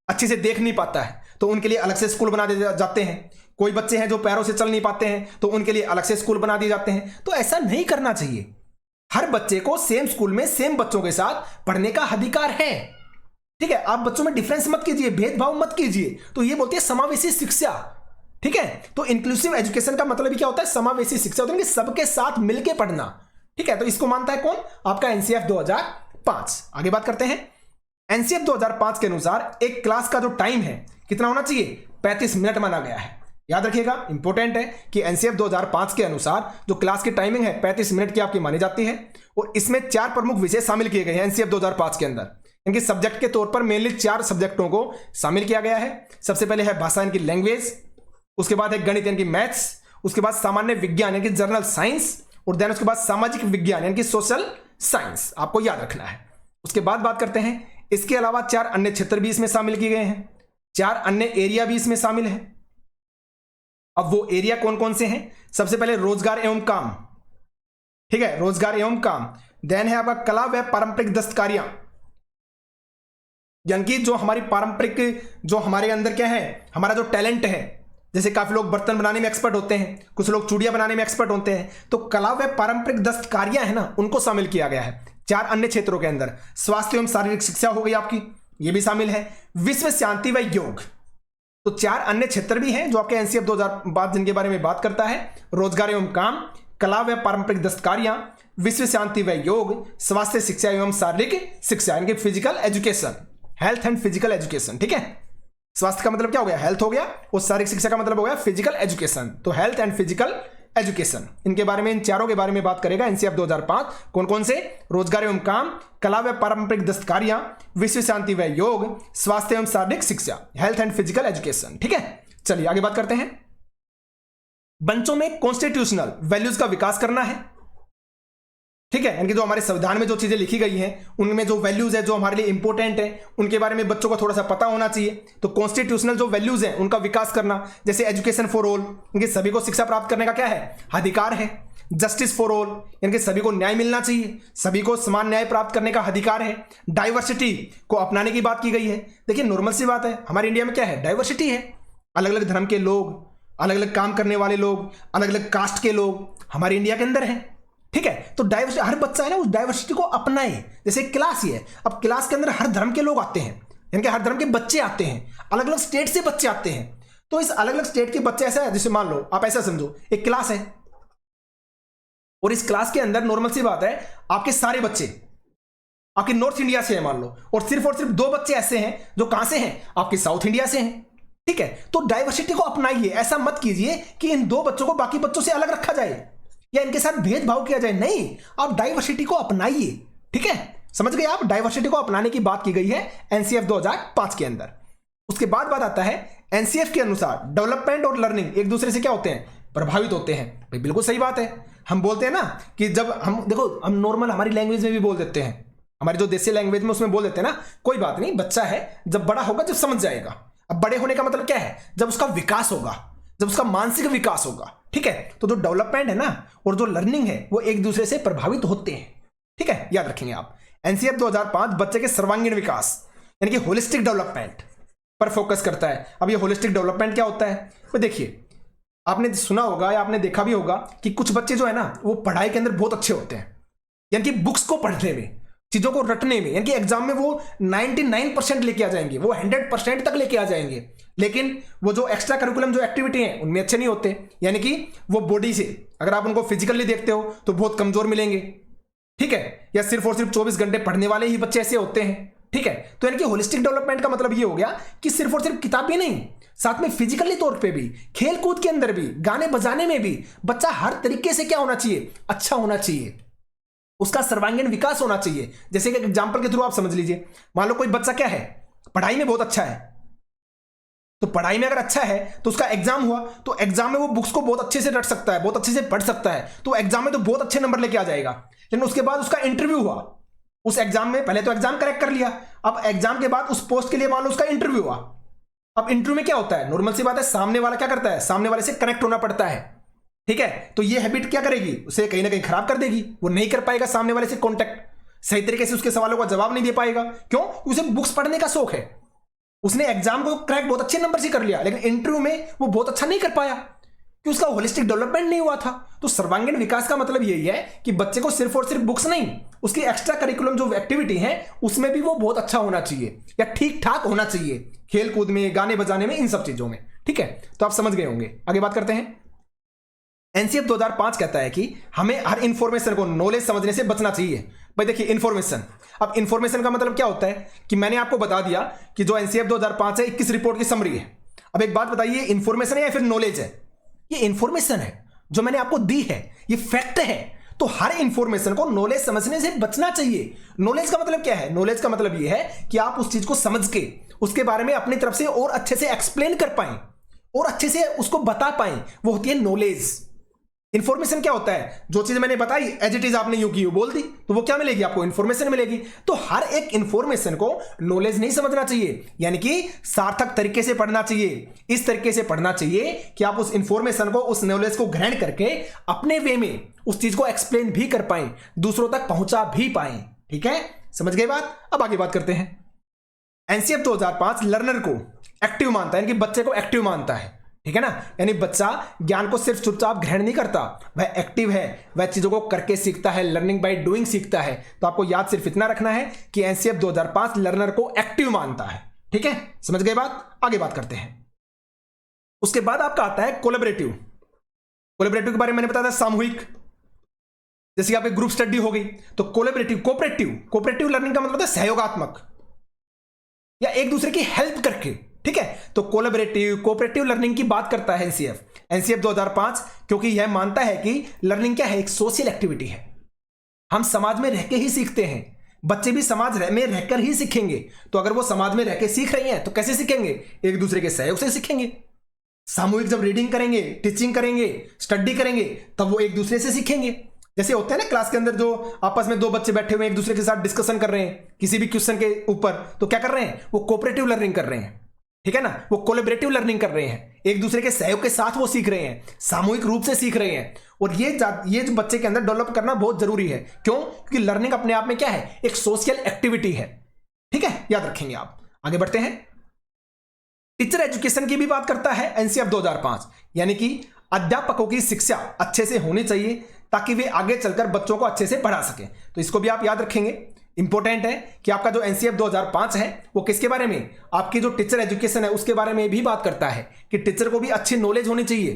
अच्छे से देख नहीं पाता है, तो उनके लिए अलग से स्कूल बना दिए जाते हैं। कोई बच्चे हैं जो पैरों से चल नहीं पाते हैं, तो उनके लिए अलग से स्कूल बना दिए जाते हैं। तो ऐसा नहीं करना चाहिए, हर बच्चे को सेम स्कूल में सेम बच्चों के साथ पढ़ने का अधिकार है। ठीक है, आप बच्चों में डिफरेंस मत कीजिए, भेदभाव मत कीजिए। तो ये बोलती है समावेशी शिक्षा। ठीक है, तो इंक्लूसिव एजुकेशन का मतलब क्या होता है, समावेशी शिक्षा होती है कि सबके साथ मिलकर पढ़ना। ठीक है, तो इसको मानता है कौन, आपका एनसीएफ 2005। आगे बात करते हैं। एनसीएफ 2005 के अनुसार एक क्लास का जो टाइम है कितना होना चाहिए, 35 मिनट माना गया है। याद रखिएगा, इंपॉर्टेंट है कि एनसीएफ 2005 के अनुसार जो क्लास की टाइमिंग है 35 मिनट की आपकी मानी जाती है। और इसमें 4 प्रमुख विषय शामिल किए गए हैं एनसीएफ 2005 के अंदर। इनके सब्जेक्ट के तौर पर मेनली 4 सब्जेक्टों को शामिल किया गया है। सबसे पहले है भाषा यानी कि लैंग्वेज, उसके बाद है गणित यानी कि मैथ्स, उसके बाद सामान्य विज्ञान यानी कि जनरल साइंस, और देन उसके बाद सामाजिक विज्ञान यानी कि सोशल साइंस। आपको याद रखना है। उसके बाद बात करते हैं, इसके अलावा 4 अन्य क्षेत्र भी इसमें शामिल किए गए हैं, 4 अन्य एरिया भी इसमें शामिल है। अब वो एरिया कौन कौन से हैं, सबसे पहले रोजगार एवं काम। ठीक है, रोजगार एवं काम। देन है आपका कला व पारंपरिक दस्तकारियां, यानी कि जो हमारी पारंपरिक, जो हमारे अंदर क्या है, हमारा जो टैलेंट है। जैसे काफी लोग बर्तन बनाने में एक्सपर्ट होते हैं, कुछ लोग चूड़ियां बनाने में एक्सपर्ट होते हैं, तो कला व पारंपरिक दस्तकारियां है ना, उनको शामिल किया गया है 4 अन्य क्षेत्रों के अंदर। स्वास्थ्य एवं शारीरिक शिक्षा हो गई आपकी, ये भी शामिल है। विश्व शांति व योग, तो 4 अन्य क्षेत्र भी हैं जो आपके एनसीएफ 2005 जिनके बारे में बात करता है। रोजगार एवं काम, कला व पारंपरिक दस्तकारियां, विश्व शांति व योग, स्वास्थ्य शिक्षा एवं शारीरिक शिक्षा यानी कि physical education, health and physical education. ठीक है, स्वास्थ्य का मतलब क्या हो गया, हेल्थ हो गया, और शारीरिक शिक्षा का मतलब हो गया फिजिकल एजुकेशन। तो हेल्थ एंड फिजिकल एजुकेशन, इनके बारे में, इन चारों के बारे में बात करेगा एनसीएफ 2005। कौन कौन से, रोजगार एवं काम, कला व पारंपरिक दस्तकारियां, विश्व शांति व योग, स्वास्थ्य एवं शारीरिक शिक्षा, हेल्थ एंड फिजिकल एजुकेशन। ठीक है, चलिए आगे बात करते हैं। बच्चों में कॉन्स्टिट्यूशनल वैल्यूज का विकास करना है। ठीक है, यानी कि जो हमारे संविधान में जो चीजें लिखी गई हैं, उनमें जो वैल्यूज है जो हमारे लिए इंपॉर्टेंट है, उनके बारे में बच्चों को थोड़ा सा पता होना चाहिए। तो कॉन्स्टिट्यूशनल जो वैल्यूज हैं उनका विकास करना, जैसे एजुकेशन फॉर ऑल, यानी कि सभी को शिक्षा प्राप्त करने का क्या है, अधिकार है। जस्टिस फॉर ऑल, यानी कि सभी को न्याय मिलना चाहिए, सभी को समान न्याय प्राप्त करने का अधिकार है। डाइवर्सिटी को अपनाने की बात की गई है। देखिए नॉर्मल सी बात है, हमारे इंडिया में क्या है, डाइवर्सिटी है, अलग अलग धर्म के लोग, अलग अलग काम करने वाले लोग, अलग अलग कास्ट के लोग हमारे इंडिया के अंदर हैं। ठीक है, तो डाइवर्सिटी, हर बच्चा है ना उस डाइवर्सिटी को अपनाए। जैसे क्लास ही है, अब क्लास के अंदर हर धर्म के लोग आते हैं, यानी कि हर धर्म के बच्चे आते हैं, अलग अलग स्टेट से बच्चे आते हैं। तो इस अलग अलग स्टेट के बच्चे ऐसा है, जैसे मान लो आप ऐसा समझो एक क्लास है, और इस क्लास के अंदर नॉर्मल सी बात है आपके सारे बच्चे आपके नॉर्थ इंडिया से है मान लो, और सिर्फ 2 बच्चे ऐसे हैं जो कहां से हैं, आपके साउथ इंडिया से हैं। ठीक है, तो डाइवर्सिटी को अपनाइए, ऐसा मत कीजिए कि इन दो बच्चों को बाकी बच्चों से अलग रखा जाए या इनके साथ भेदभाव किया जाए। नहीं, आप डाइवर्सिटी को अपनाइए। ठीक है, समझ गए आप, डाइवर्सिटी को अपनाने की बात की गई है एनसीएफ 2005 के अंदर। उसके बाद बात आता है एनसीएफ के अनुसार डेवलपमेंट और लर्निंग एक दूसरे से क्या होते हैं, प्रभावित होते हैं। भाई बिल्कुल सही बात है, हम बोलते हैं ना कि जब हम देखो, हम नॉर्मल हमारी लैंग्वेज में भी बोल देते हैं, हमारी जो देसी लैंग्वेज में उसमें बोल देते हैं ना, कोई बात नहीं, बच्चा है, जब बड़ा होगा जब समझ जाएगा। अब बड़े होने का मतलब क्या है, जब उसका विकास होगा, जब उसका मानसिक विकास होगा। ठीक है, तो जो डेवलपमेंट है ना और जो लर्निंग है वो एक दूसरे से प्रभावित होते हैं। ठीक है, याद रखेंगे आप। एनसीएफ 2005 बच्चे के सर्वांगीण विकास यानी कि होलिस्टिक डेवलपमेंट पर फोकस करता है। अब ये होलिस्टिक डेवलपमेंट क्या होता है, तो देखिए, आपने सुना होगा या आपने देखा भी होगा कि कुछ बच्चे जो है ना वो पढ़ाई के अंदर बहुत अच्छे होते हैं, यानी कि बुक्स को पढ़ने में, चीजों को रटने में, यानी कि एग्जाम में वो 99% लेके आ जाएंगे, वो 100% तक लेके आ जाएंगे। लेकिन वो जो एक्स्ट्रा करिकुलम जो एक्टिविटी है उनमें अच्छे नहीं होते, यानी कि वो बॉडी से अगर आप उनको फिजिकली देखते हो तो बहुत कमजोर मिलेंगे। ठीक है, या सिर्फ और सिर्फ 24 घंटे पढ़ने वाले ही बच्चे ऐसे होते हैं। ठीक है, तो यानी कि होलिस्टिक डेवलपमेंट का मतलब ये हो गया कि सिर्फ और सिर्फ किताबी नहीं, साथ में फिजिकली तौर पे भी, खेल कूद के अंदर भी, गाने बजाने में भी बच्चा हर तरीके से क्या होना चाहिए, अच्छा होना चाहिए, उसका सर्वांगीण विकास होना चाहिए। जैसे कि एग्जांपल के थ्रू आप समझ लीजिए, मान लो कोई बच्चा क्या है, पढ़ाई में बहुत अच्छा है, तो पढ़ाई में अगर अच्छा है तो उसका एग्जाम हुआ तो एग्जाम में वो बुक्स को बहुत अच्छे से रट सकता है, बहुत अच्छे से पढ़ सकता है, तो एग्जाम में तो बहुत अच्छे नंबर लेके आ जाएगा। लेकिन उसके बाद उसका इंटरव्यू हुआ, उस एग्जाम में पहले तो एग्जाम क्रैक कर लिया, अब एग्जाम के बाद उस पोस्ट के लिए मान लो उसका इंटरव्यू हुआ। अब इंटरव्यू में क्या होता है, नॉर्मल सी बात है, सामने वाला क्या करता है, सामने वाले से कनेक्ट होना पड़ता है। ठीक है, तो ये हैबिट क्या करेगी, उसे कहीं ना कहीं खराब कर देगी, वो नहीं कर पाएगा सामने वाले से कांटेक्ट, सही तरीके से उसके सवालों का जवाब नहीं दे पाएगा। क्यों, उसे बुक्स पढ़ने का शौक है, उसने एग्जाम को क्रैक बहुत अच्छे नंबर से कर लिया, लेकिन इंटरव्यू में वो बहुत अच्छा नहीं कर पाया कि उसका होलिस्टिक डेवलपमेंट नहीं हुआ था। तो सर्वांगीण विकास का मतलब यही है कि बच्चे को सिर्फ और सिर्फ बुक्स नहीं, उसकी एक्स्ट्रा करिकुलम जो एक्टिविटी है उसमें भी वो बहुत अच्छा होना चाहिए या ठीक ठाक होना चाहिए, खेल कूद में, गाने बजाने में, इन सब चीजों में। ठीक है, तो आप समझ गए होंगे। आगे बात करते हैं। एनसीएफ 2005 कहता है कि हमें हर इंफॉर्मेशन को नॉलेज समझने से बचना चाहिए। भाई देखिए, इंफॉर्मेशन, अब इंफॉर्मेशन का मतलब क्या होता है कि मैंने आपको बता दिया कि जो एनसीएफ 2005 है 21 रिपोर्ट की समरी है। अब एक बात बताइए, इंफॉर्मेशन है या फिर नॉलेज है? ये इंफॉर्मेशन है जो मैंने आपको दी है, ये फैक्ट है। तो हर इंफॉर्मेशन को नॉलेज समझने से बचना चाहिए। नॉलेज का मतलब क्या है, नॉलेज का मतलब ये है कि आप उस चीज को समझ के उसके बारे में अपनी तरफ से और अच्छे से एक्सप्लेन कर पाए और अच्छे से उसको बता पाए, वो होती है नॉलेज। इंफॉर्मेशन क्या होता है, जो चीज मैंने बताई एज इट इज आपने यूं की यूं बोल दी, तो वो क्या मिलेगी आपको, इंफॉर्मेशन मिलेगी। तो हर एक इंफॉर्मेशन को नॉलेज नहीं समझना चाहिए, यानी कि सार्थक तरीके से पढ़ना चाहिए। इस तरीके से पढ़ना चाहिए कि आप उस इंफॉर्मेशन को, उस नॉलेज को ग्रहण करके अपने वे में उस चीज को एक्सप्लेन भी कर पाए, दूसरों तक पहुंचा भी पाए। ठीक है, समझ गए बात। अब आगे बात करते हैं। एनसीएफ 2005 लर्नर को एक्टिव मानता है, यानी कि बच्चे को एक्टिव मानता है। ठीक है ना, यानी बच्चा ज्ञान को सिर्फ चुपचाप ग्रहण नहीं करता, वह एक्टिव है, वह चीजों को करके सीखता है, लर्निंग बाय डूइंग सीखता है। तो आपको याद सिर्फ इतना रखना है कि एनसीएफ 2005 लर्नर को एक्टिव मानता है। ठीक है, समझ गए बात। आगे बात करते हैं। उसके बाद आपका आता है कोलैबोरेटिव। कोलैबोरेटिव के बारे में मैंने बताया था, सामूहिक, जैसे आप एक ग्रुप स्टडी हो गई। तो कोलैबोरेटिव, कोऑपरेटिव लर्निंग का मतलब होता है सहयोगात्मक या एक दूसरे की हेल्प करके। ठीक है, तो कोऑपरेटिव लर्निंग की बात करता है एनसीएफ 2005, क्योंकि यह मानता है कि लर्निंग क्या है, एक सोशल एक्टिविटी है। हम समाज में रह के ही सीखते हैं, बच्चे भी समाज में रहकर ही सीखेंगे। तो अगर वो समाज में रह के सीख रही हैं तो कैसे सीखेंगे, एक दूसरे के सहयोग से सीखेंगे। सामूहिक जब रीडिंग करेंगे, टीचिंग करेंगे, स्टडी करेंगे, तब वो एक दूसरे से सीखेंगे। जैसे होता है ना क्लास के अंदर, जो आपस में दो बच्चे बैठे हुए एक दूसरे के साथ डिस्कशन कर रहे हैं किसी भी क्वेश्चन के ऊपर, तो क्या कर रहे हैं, वो कोऑपरेटिव लर्निंग कर रहे हैं। ठीक है ना, वो कोलैबोरेटिव लर्निंग कर रहे हैं, एक दूसरे के सहयोग के साथ वो सीख रहे हैं, सामूहिक रूप से सीख रहे हैं। और ये जो बच्चे के अंदर डेवलप करना बहुत जरूरी है। क्यों, क्योंकि लर्निंग अपने आप में क्या है, एक सोशल एक्टिविटी है। ठीक है, याद रखेंगे आप। आगे बढ़ते हैं। टीचर एजुकेशन की भी बात करता है एनसीएफ 2005, यानी कि अध्यापकों की शिक्षा अच्छे से होनी चाहिए ताकि वे आगे चलकर बच्चों को अच्छे से पढ़ा सके। तो इसको भी आप याद रखेंगे। इंपॉर्टेंट है कि आपका जो एनसीएफ 2005 है वो किसके बारे में, आपकी जो टीचर एजुकेशन है उसके बारे में भी बात करता है कि टीचर को भी अच्छी नॉलेज होनी चाहिए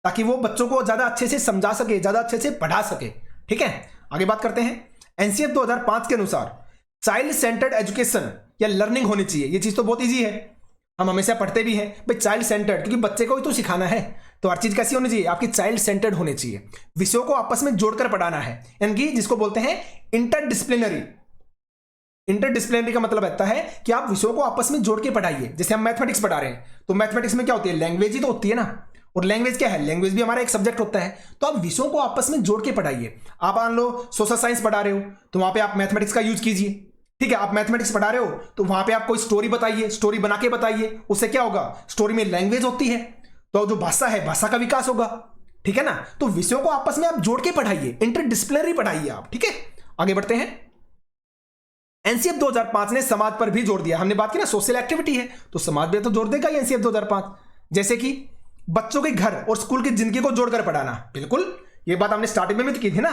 ताकि वो बच्चों को ज्यादा अच्छे से समझा सके, ज्यादा अच्छे से पढ़ा सके। ठीक है, आगे बात करते हैं। एनसीएफ 2005 के अनुसार चाइल्ड सेंटर्ड एजुकेशन या लर्निंग होनी चाहिए। ये चीज तो बहुत ईजी है, हम हमेशा पढ़ते भी हैं भाई चाइल्ड सेंटर्ड, क्योंकि बच्चे को ही तो सिखाना है। तो हर चीज कैसी होनी चाहिए, आपकी चाइल्ड सेंटर्ड होनी चाहिए। विषयों को आपस में जोड़कर पढ़ाना है, यानी कि जिसको बोलते हैं इंटरडिसिप्लिनरी। इंटरडिसिप्लिनरी का मतलब रहता है कि आप विषयों को आपस में जोड़ के पढ़ाइए। जैसे हम मैथमेटिक्स पढ़ा रहे हैं, तो मैथमेटिक्स में क्या होती है, लैंग्वेज ही तो होती है ना। और लैंग्वेज क्या है, लैंग्वेज भी हमारा एक सब्जेक्ट होता है। तो आप विषयों को आपस में जोड़ के पढ़ाइए। आप मान लो सोशल साइंस पढ़ा रहे हो, तो वहां पे आप मैथमेटिक्स का यूज कीजिए। ठीक है, आप मैथमेटिक्स पढ़ा रहे हो तो वहां पे आप कोई स्टोरी बताइए, स्टोरी बना के बताइए। उससे क्या होगा, स्टोरी में लैंग्वेज होती है, तो जो भाषा है भाषा का विकास होगा। ठीक है ना, तो विषयों को आपस में आप जोड़ के पढ़ाइए, इंटरडिसिप्लिनरी पढ़ाइए आप। ठीक है, आगे बढ़ते हैं। एनसीएफ 2005 ने समाज पर भी जोर दिया। हमने बात की ना सोशल एक्टिविटी है, तो समाज पे तो जोर देगा एनसीएफ 2005। जैसे कि बच्चों के घर और स्कूल की जिंदगी को जोड़कर पढ़ाना। बिल्कुल, ये बात हमने स्टार्टिंग में भी की थी ना,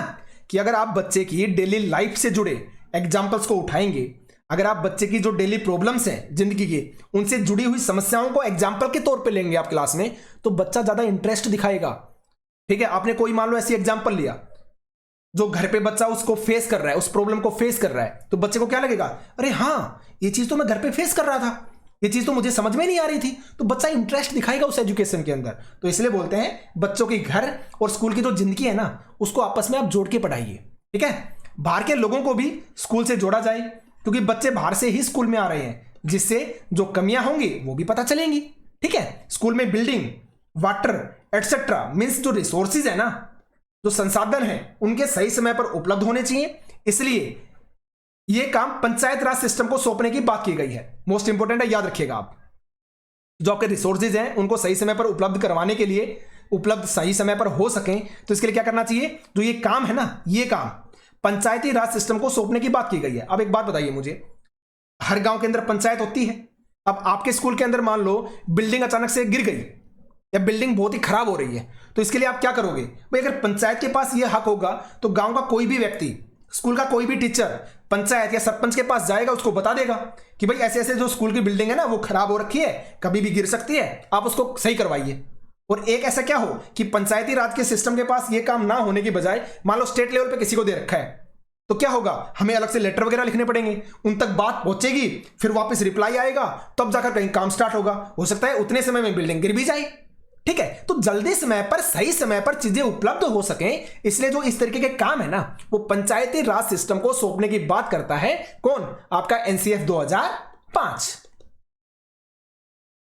कि अगर आप बच्चे की डेली लाइफ से जुड़े एग्जाम्पल्स को उठाएंगे, अगर आप बच्चे की जो डेली प्रॉब्लम्स हैं जिंदगी के, उनसे जुड़ी हुई समस्याओं को एग्जाम्पल के तौर पे लेंगे आप क्लास में, तो बच्चा ज्यादा इंटरेस्ट दिखाएगा। ठीक है, आपने कोई मान लो ऐसी एग्जाम्पल लिया जो घर पे बच्चा उसको फेस कर रहा है, उस प्रॉब्लम को फेस कर रहा है, तो बच्चे को क्या लगेगा, अरे हाँ ये चीज तो मैं घर पे फेस कर रहा था, ये चीज तो मुझे समझ में नहीं आ रही थी। तो बच्चा इंटरेस्ट दिखाएगा उस एजुकेशन के अंदर। तो इसलिए बोलते हैं बच्चों की घर और स्कूल की जो जिंदगी है ना, उसको आपस में आप जोड़ के पढ़ाइए। ठीक है, बाहर के लोगों को भी स्कूल से जोड़ा जाए, क्योंकि बच्चे बाहर से ही स्कूल में आ रहे हैं, जिससे जो कमियां होंगी वो भी पता चलेंगी। ठीक है, स्कूल में बिल्डिंग, वाटर एटसेट्रा, मीन्स जो रिसोर्सेज है ना, जो संसाधन है, उनके सही समय पर उपलब्ध होने चाहिए। इसलिए यह काम पंचायत राज सिस्टम को सौंपने की बात की गई है। मोस्ट इंपोर्टेंट है, याद रखिएगा आप। जो आपके रिसोर्सेज हैं उनको सही समय पर उपलब्ध करवाने के लिए, उपलब्ध सही समय पर हो सकें, तो इसके लिए क्या करना चाहिए, जो ये काम है ना, ये काम पंचायती राज सिस्टम को सौंपने की बात की गई है। अब एक बात बताइए मुझे, हर गांव के अंदर पंचायत होती है। अब आपके स्कूल के अंदर मान लो बिल्डिंग अचानक से गिर गई या बिल्डिंग बहुत ही खराब हो रही है, तो इसके लिए आप क्या करोगे भाई, अगर पंचायत के पास यह हक होगा तो गांव का कोई भी व्यक्ति, स्कूल का कोई भी टीचर पंचायत या सरपंच के पास जाएगा, उसको बता देगा कि भाई ऐसे ऐसे जो स्कूल की बिल्डिंग है ना वो खराब हो रखी है, कभी भी गिर सकती है, आप उसको सही करवाइए। और एक ऐसा क्या हो कि पंचायती राज के सिस्टम के पास ये काम ना होने की बजाय मान लो स्टेट लेवल पे किसी को दे रखा है, तो क्या होगा, हमें अलग से लेटर वगैरह लिखने पड़ेंगे, उन तक बात पहुंचेगी, फिर वापस रिप्लाई आएगा, तब जाकर कहीं काम स्टार्ट होगा। हो सकता है उतने समय में बिल्डिंग गिर भी जाए। ठीक है, तो जल्दी समय पर, सही समय पर चीजें उपलब्ध हो सकें, इसलिए जो इस तरीके के काम है ना, वो पंचायती राज सिस्टम को सौंपने की बात करता है। कौन, आपका एनसीएफ 2005।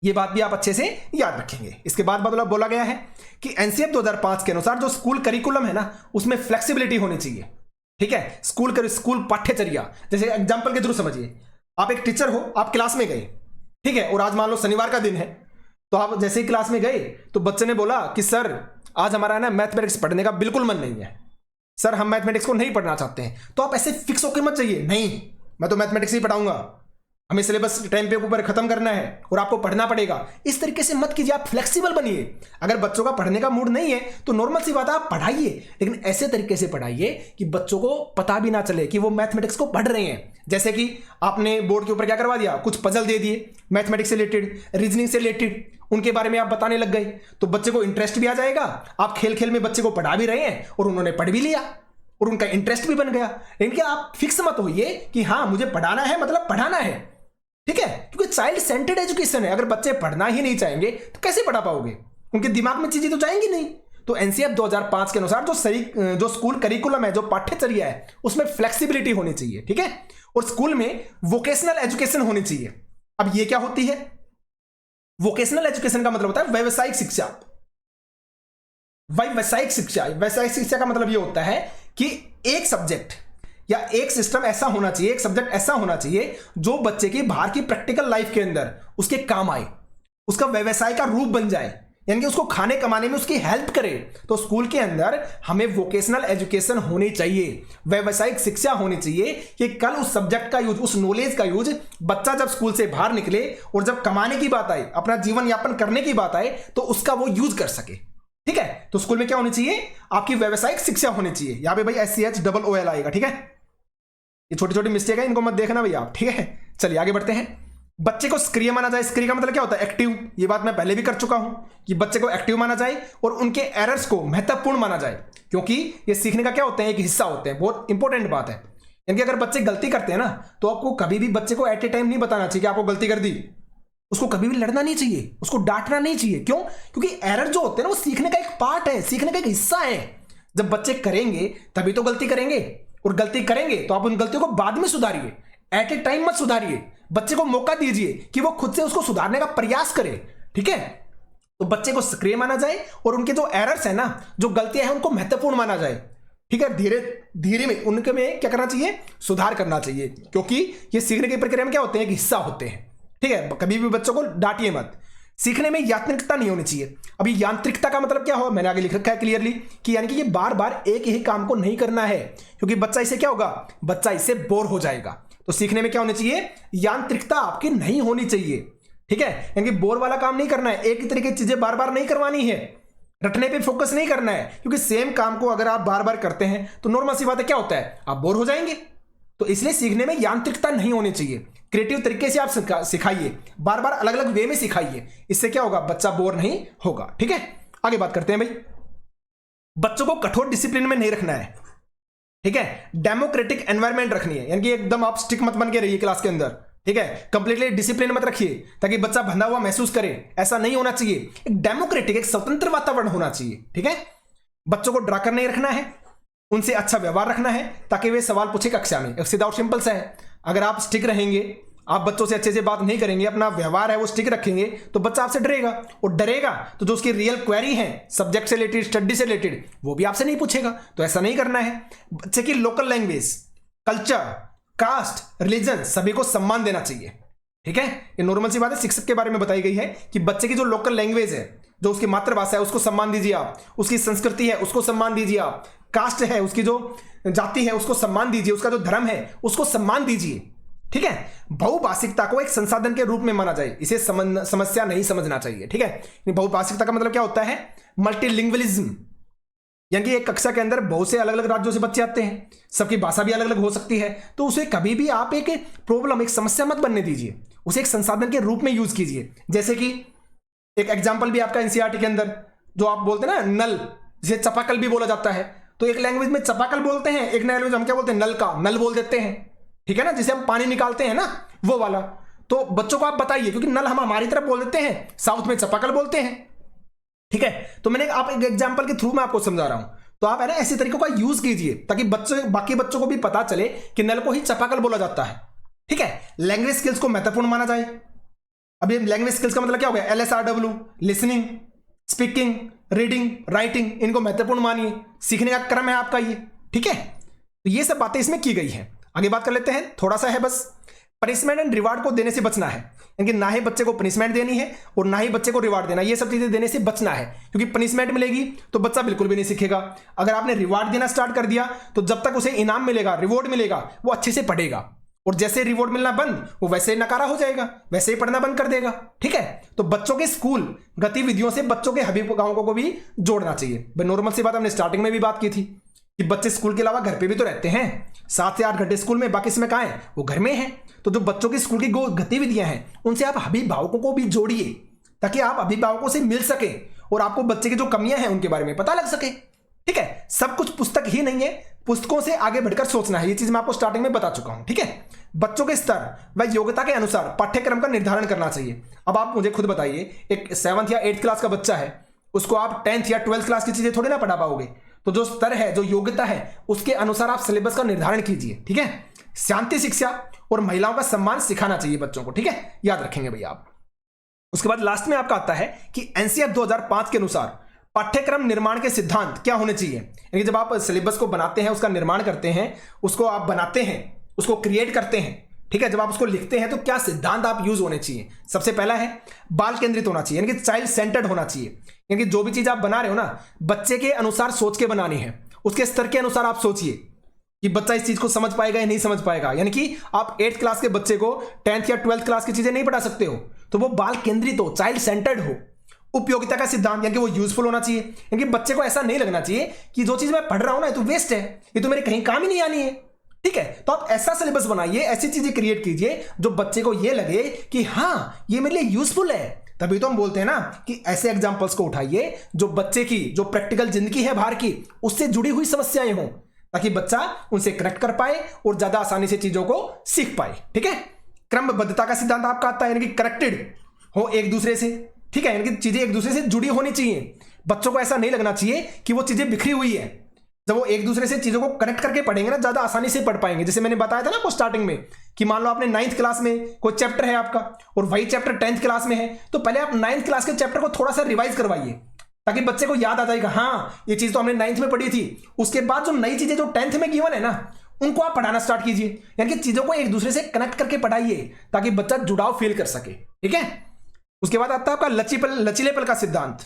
ये बात भी आप अच्छे से याद रखेंगे। इसके बाद बोला गया है कि एनसीएफ 2005 के अनुसार जो स्कूल करिकुलम है ना, उसमें फ्लेक्सिबिलिटी होनी चाहिए। ठीक है, स्कूल पाठ्यचर्या, जैसे एग्जाम्पल के थ्रू समझिए, आप एक टीचर हो, आप क्लास में गए, ठीक है, और आज मान लो शनिवार का दिन है, तो आप जैसे ही क्लास में गए तो बच्चे ने बोला कि सर आज हमारा ना मैथमेटिक्स पढ़ने का बिल्कुल मन नहीं है, सर हम मैथमेटिक्स को नहीं पढ़ना चाहते हैं। तो आप ऐसे फिक्स होकर मत जाइए, नहीं मैं तो मैथमेटिक्स ही पढ़ाऊंगा, हमें सिलेबस टाइम पे ऊपर खत्म करना है और आपको पढ़ना पड़ेगा। इस तरीके से मत कीजिए, आप फ्लेक्सिबल बनिए। अगर बच्चों का पढ़ने का मूड नहीं है तो नॉर्मल सी बात है, आप पढ़ाइए, लेकिन ऐसे तरीके से पढ़ाइए कि बच्चों को पता भी ना चले कि वो मैथमेटिक्स को पढ़ रहे हैं। जैसे कि आपने बोर्ड के ऊपर क्या करवा दिया, कुछ पजल दे दिए मैथमेटिक्स से रिलेटेड, रीजनिंग से रिलेटेड, उनके बारे में आप बताने लग गए, तो बच्चे को इंटरेस्ट भी आ जाएगा। आप खेल खेल में बच्चे को पढ़ा भी रहे हैं और उन्होंने पढ़ भी लिया और उनका इंटरेस्ट भी बन गया। लेकिन आप फिक्स मत होइए कि हाँ मुझे पढ़ाना है मतलब पढ़ाना है। ठीक है, क्योंकि चाइल्ड सेंटर्ड एजुकेशन है। अगर बच्चे पढ़ना ही नहीं चाहेंगे तो कैसे पढ़ा पाओगे, उनके दिमाग में चीजें तो जाएंगी नहीं। तो एनसीएफ 2005 के अनुसार जो स्कूल करिकुलम है, जो पाठ्यचर्या है, उसमें फ्लेक्सिबिलिटी होनी चाहिए। ठीक है, और स्कूल में वोकेशनल एजुकेशन होनी चाहिए। अब ये क्या होती है, वोकेशनल एजुकेशन का मतलब होता है व्यावसायिक शिक्षा। व्यावसायिक शिक्षा का मतलब ये होता है कि एक सब्जेक्ट या एक सिस्टम ऐसा होना चाहिए, एक सब्जेक्ट ऐसा होना चाहिए जो बच्चे की बाहर की प्रैक्टिकल लाइफ के अंदर उसके काम आए, उसका व्यवसाय का रूप बन जाए, यानी कि उसको खाने कमाने में उसकी हेल्प करे। तो स्कूल के अंदर हमें वोकेशनल एजुकेशन होनी चाहिए, व्यावसायिक शिक्षा होनी चाहिए कि कल उस सब्जेक्ट का यूज, उस नॉलेज का यूज बच्चा जब स्कूल से बाहर निकले और जब कमाने की बात आए, अपना जीवन यापन करने की बात आए, तो उसका वो यूज कर सके। ठीक है, तो स्कूल में क्या होनी चाहिए, आपकी व्यावसायिक शिक्षा होनी चाहिए। यहां पे भाई SCHOOL आएगा। ठीक है, ये छोटी छोटी मिस्टेक है, इनको मत देखना भैया आप। ठीक है, चलिए आगे बढ़ते हैं। बच्चे को सक्रिय माना जाए। सक्रिय का मतलब क्या होता है, एक्टिव। ये बात मैं पहले भी कर चुका हूं कि बच्चे को एक्टिव माना जाए और उनके एरर्स को महत्वपूर्ण माना जाए, क्योंकि ये सीखने का क्या होते हैं, एक हिस्सा होते हैं। बहुत इंपॉर्टेंट बात है, यानी कि अगर बच्चे गलती करते हैं ना, तो आपको कभी भी बच्चे को एट ए टाइम नहीं बताना चाहिए कि आपको गलती कर दी, उसको कभी भी लड़ना नहीं चाहिए, उसको डांटना नहीं चाहिए। क्यों? क्योंकि एरर जो होते हैं ना, वो सीखने का एक पार्ट है, सीखने का एक हिस्सा है। जब बच्चे करेंगे तभी तो गलती करेंगे, और गलती करेंगे तो आप उन गलतियों को बाद में सुधारिए, एट ए टाइम मत सुधारिए। बच्चे को मौका दीजिए कि वो खुद से उसको सुधारने का प्रयास करे, ठीक है? तो बच्चे को सक्रिय माना जाए और उनके जो एरर्स है ना, जो गलतियां हैं, उनको महत्वपूर्ण माना जाए, ठीक है? धीरे धीरे में उनके में क्या करना चाहिए? सुधार करना चाहिए, क्योंकि ये सीखने की प्रक्रिया में क्या होते हैं? एक हिस्सा होते हैं, ठीक है? कभी भी बच्चों को डांटिए मत। सीखने में यांत्रिकता नहीं होनी चाहिए। अभी यांत्रिकता का मतलब क्या हो, मैंने आगे लिख रखा है क्लियरली कि यानी कि ये बार बार एक ही काम को नहीं करना है, क्योंकि बच्चा इससे क्या होगा? बच्चा इससे बोर हो जाएगा। तो सीखने में क्या होनी चाहिए? यांत्रिकता आपकी नहीं होनी चाहिए, ठीक है? यानी कि बोर वाला काम नहीं करना है, एक ही तरीके की चीजें बार बार नहीं करवानी है, रटने पे फोकस नहीं करना है, क्योंकि सेम काम को अगर आप बार बार करते हैं तो नॉर्मल सी बात है, क्या होता है? आप बोर हो जाएंगे। तो इसलिए सीखने में यांत्रिकता नहीं होनी चाहिए। क्रिएटिव तरीके से आप सिखाइए, बार बार अलग अलग वे में सिखाइए, इससे क्या होगा? बच्चा बोर नहीं होगा, ठीक है? आगे बात करते हैं भाई। बच्चों को कठोर डिसिप्लिन में नहीं रखना है, ठीक है? डेमोक्रेटिक एनवायरनमेंट रखनी है, यानी कि एकदम आप स्टिक मत बन के रहिए क्लास के अंदर, ठीक है? कंप्लीटली डिसिप्लिन मत रखिए ताकि बच्चा बंधा हुआ महसूस करे, ऐसा नहीं होना चाहिए। एक डेमोक्रेटिक, एक स्वतंत्र वातावरण होना चाहिए, ठीक है? बच्चों को डरा कर नहीं रखना है, उनसे अच्छा व्यवहार रखना है ताकि वे सवाल पूछे कक्षा में। सीधा और सिंपल सा है, अगर आप स्टिक रहेंगे, आप बच्चों से अच्छे से बात नहीं करेंगे, अपना व्यवहार है वो स्टिक रखेंगे, तो बच्चा आपसे डरेगा, और डरेगा तो जो उसकी रियल क्वेरी है सब्जेक्ट से रिलेटेड, स्टडी से रिलेटेड, वो भी आपसे नहीं पूछेगा। तो ऐसा नहीं करना है। बच्चे की local language, culture, caste, religion, सभी को सम्मान देना चाहिए, ठीक है? ये नॉर्मल सी बात है, शिक्षक के बारे में बताई गई है कि बच्चे की जो लोकल लैंग्वेज है, जो उसकी मातृभाषा है, उसको सम्मान दीजिए आप, उसकी संस्कृति है उसको सम्मान दीजिए आप, कास्ट है, उसकी जो जाति है उसको सम्मान दीजिए, उसका जो धर्म है उसको सम्मान दीजिए, ठीक है? बहुभाषिकता को एक संसाधन के रूप में माना जाए, इसे समस्या नहीं समझना चाहिए, ठीक है? बहुभाषिकता का मतलब क्या होता है? मल्टीलिंगुअलिज्म, यानी कि एक कक्षा के अंदर बहुत से अलग अलग राज्यों से बच्चे आते हैं, सबकी भाषा भी अलग अलग हो सकती है, तो उसे कभी भी आप एक प्रॉब्लम, एक समस्या मत बनने दीजिए, उसे एक संसाधन के रूप में यूज कीजिए। जैसे कि एक एग्जाम्पल भी आपका एनसीईआरटी के अंदर जो आप बोलते हैं ना, नल, जिसे चापाकल भी बोला जाता है, तो एक लैंग्वेज में चापाकल बोलते हैं, एक लैंग्वेज हम क्या बोलते हैं? नल का नल बोल देते हैं, ठीक है ना? जिसे हम पानी निकालते हैं ना, वो वाला। तो बच्चों को आप बताइए, क्योंकि नल हम हमारी तरफ बोल देते हैं, साउथ में चापाकल बोलते हैं, ठीक है? तो मैंने आप एक एग्जांपल के थ्रू मैं आपको समझा रहा हूं, तो आप है ना ऐसे तरीकों का यूज कीजिए ताकि बच्चे, बाकी बच्चों को भी पता चले कि नल को ही चापाकल बोला जाता है, ठीक है? लैंग्वेज स्किल्स को महत्वपूर्ण माना जाए। अब ये लैंग्वेज स्किल्स का मतलब क्या हो गया? LSRW, listening, speaking, reading, writing, इनको महत्वपूर्ण मानिए, सीखने का क्रम है आपका ये, ठीक है? तो ये सब बातें इसमें की गई हैं। आगे बात कर लेते हैं, थोड़ा सा है बस। पनिशमेंट एंड रिवार्ड को देने से बचना है, यानी कि ना ही बच्चे को पनिशमेंट देनी है और ना ही बच्चे को रिवार्ड देना, ये सब चीजें देने से बचना है, क्योंकि पनिशमेंट मिलेगी तो बच्चा बिल्कुल भी नहीं सीखेगा। अगर आपने रिवार्ड देना स्टार्ट कर दिया तो जब तक उसे इनाम मिलेगा, रिवॉर्ड मिलेगा, वो अच्छे से पढ़ेगा, और जैसे रिवॉर्ड मिलना बंद, वो वैसे ही नकारा हो जाएगा, वैसे ही पढ़ना बंद कर देगा, ठीक है? तो बच्चों के स्कूल गतिविधियों से बच्चों के अभिभावकों को भी जोड़ना चाहिए। नॉर्मल सी बात हमने स्टार्टिंग में भी बात की थी कि बच्चे स्कूल के अलावा घर पे भी तो रहते हैं, 7 से 8 घंटे स्कूल में, बाकी समय कहाँ है? वो घर में है। तो जो बच्चों की स्कूल की गतिविधियां हैं, उनसे आप अभिभावकों को भी जोड़िए ताकि आप अभिभावकों से मिल सके और आपको बच्चे की जो कमियां हैं उनके बारे में पता लग सके, ठीक है? सब कुछ पुस्तक ही नहीं है, पुस्तकों से आगे बढ़कर सोचना है, ये चीज मैं आपको स्टार्टिंग में बता चुका हूं, ठीक है? बच्चों के स्तर व योग्यता के अनुसार पाठ्यक्रम का निर्धारण करना चाहिए। अब आप मुझे खुद बताइए, एक 7th या 8th क्लास का बच्चा है, उसको आप 10th या 12th क्लास की चीजें थोड़ी ना पढ़ा पाओगे। तो जो स्तर है, जो योग्यता है, उसके अनुसार आप सिलेबस का निर्धारण कीजिए, ठीक है? शांति शिक्षा और महिलाओं का सम्मान सिखाना चाहिए बच्चों को, ठीक है? याद रखेंगे भैया आप। उसके बाद लास्ट में आपका आता है कि एनसीईआरटी 2005 के अनुसार पाठ्यक्रम निर्माण के सिद्धांत क्या होने चाहिए। यानी जब आप सिलेबस को बनाते हैं, उसका निर्माण करते हैं, उसको आप बनाते हैं, उसको क्रिएट करते हैं, ठीक है? जब आप उसको लिखते हैं तो क्या सिद्धांत आप यूज होने चाहिए? सबसे पहला है बाल केंद्रित होना चाहिए, यानी कि चाइल्ड सेंटर्ड होना चाहिए, यानी कि जो भी चीज आप बना रहे हो ना, बच्चे के अनुसार सोच के बनानी है, उसके स्तर के अनुसार आप सोचिए कि बच्चा इस चीज को समझ पाएगा या नहीं समझ पाएगा। यानी कि आप 8th क्लास के बच्चे को 10th या 12th क्लास की चीजें नहीं पढ़ा सकते हो, तो वो बाल केंद्रित हो, चाइल्ड सेंटर्ड हो। उपयोगिता का सिद्धांत, यानी कि वो यूजफुल होना चाहिए, यानी कि बच्चे को ऐसा नहीं लगना चाहिए कि जो चीज मैं पढ़ रहा हूं ना, ये तो वेस्ट है, ये तो मेरे कहीं काम ही नहीं आनी है, ठीक है? तो आप ऐसा सिलेबस बनाइए, ऐसी चीजें क्रिएट कीजिए जो बच्चे को ये लगे कि हाँ ये मेरे लिए यूजफुल है। तभी तो हम बोलते हैं ना कि ऐसे एग्जाम्पल्स को उठाइए जो बच्चे की जो प्रैक्टिकल जिंदगी है बाहर की, उससे जुड़ी हुई समस्याएं हों, ताकि बच्चा उनसे कनेक्ट कर पाए और ज्यादा आसानी से चीजों को सीख पाए, ठीक है? क्रमबद्धता का सिद्धांत आपका आता है, यानी कि करेक्टेड हो एक दूसरे से, ठीक है, यानी कि चीजें एक दूसरे से जुड़ी होनी चाहिए। बच्चों को ऐसा नहीं लगना चाहिए कि वो चीजें बिखरी हुई है। जब वो एक दूसरे से चीजों को कनेक्ट करके पढ़ेंगे ना, ज्यादा आसानी से पढ़ पाएंगे। जैसे मैंने बताया था ना आपको स्टार्टिंग में कि मान लो आपने 9th क्लास में कोई चैप्टर है आपका और वही चैप्टर 10th क्लास में है, तो पहले आप 9th क्लास के चैप्टर को थोड़ा सा रिवाइज करवाइए ताकि बच्चे को याद आ जाएगा, हाँ ये चीज तो हमने 9th में पढ़ी थी। उसके बाद जो नई चीजें जो 10th में गिवन है ना, उनको आप पढ़ाना स्टार्ट कीजिए, यानी कि चीजों को एक दूसरे से कनेक्ट करके पढ़ाइए ताकि बच्चा जुड़ाव फील कर सके, ठीक है। उसके बाद आता है आपका लचीलेपन का सिद्धांत,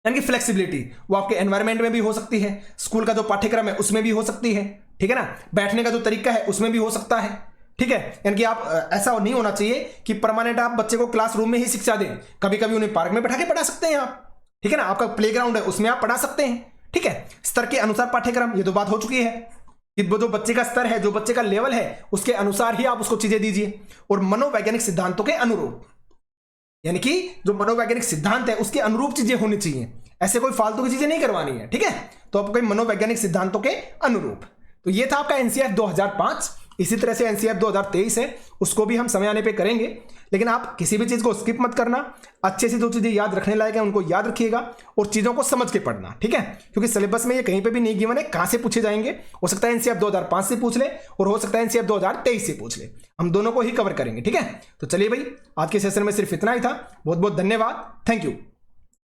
यानी कि फ्लेक्सिबिलिटी। वो आपके एनवायरनमेंट में भी हो सकती है, स्कूल का जो पाठ्यक्रम है उसमें भी हो सकती है, ठीक है ना, बैठने का जो तरीका है उसमें भी हो सकता है, ठीक है। यानी कि आप ऐसा नहीं होना चाहिए कि परमानेंट आप बच्चे को क्लासरूम में ही शिक्षा दें, कभी कभी उन्हें पार्क में बैठा के पढ़ा सकते हैं आप, ठीक है ना, आपका प्लेग्राउंड है उसमें आप पढ़ा सकते हैं, ठीक है। स्तर के अनुसार पाठ्यक्रम, ये तो बात हो चुकी है कि वो जो बच्चे का स्तर है, जो बच्चे का लेवल है, उसके अनुसार ही आप उसको चीजें दीजिए। और मनोवैज्ञानिक सिद्धांतों के अनुरूप, यानी कि जो मनोवैज्ञानिक सिद्धांत है उसके अनुरूप चीजें होनी चाहिए, ऐसे कोई फालतू की चीजें नहीं करवानी है, ठीक है। तो आपको मनोवैज्ञानिक सिद्धांतों के अनुरूप। तो ये था आपका एनसीईआरटी 2005। इसी तरह से एनसीईआरटी 2023 है, उसको भी हम समय आने पे करेंगे, लेकिन आप किसी भी चीज को स्किप मत करना। अच्छे से जो चीजें याद रखने लायक है उनको याद रखिएगा और चीजों को समझ के पढ़ना, ठीक है, क्योंकि सिलेबस में ये कहीं पे भी नहीं गिवन है, कहां से पूछे जाएंगे। हो सकता है एनसीईआरटी 2005 से पूछ ले और हो सकता है एनसीईआरटी 2023 से पूछ ले, हम दोनों को ही कवर करेंगे, ठीक है। तो चलिए भाई, आज के सेशन में सिर्फ इतना ही था। बहुत बहुत धन्यवाद, थैंक यू।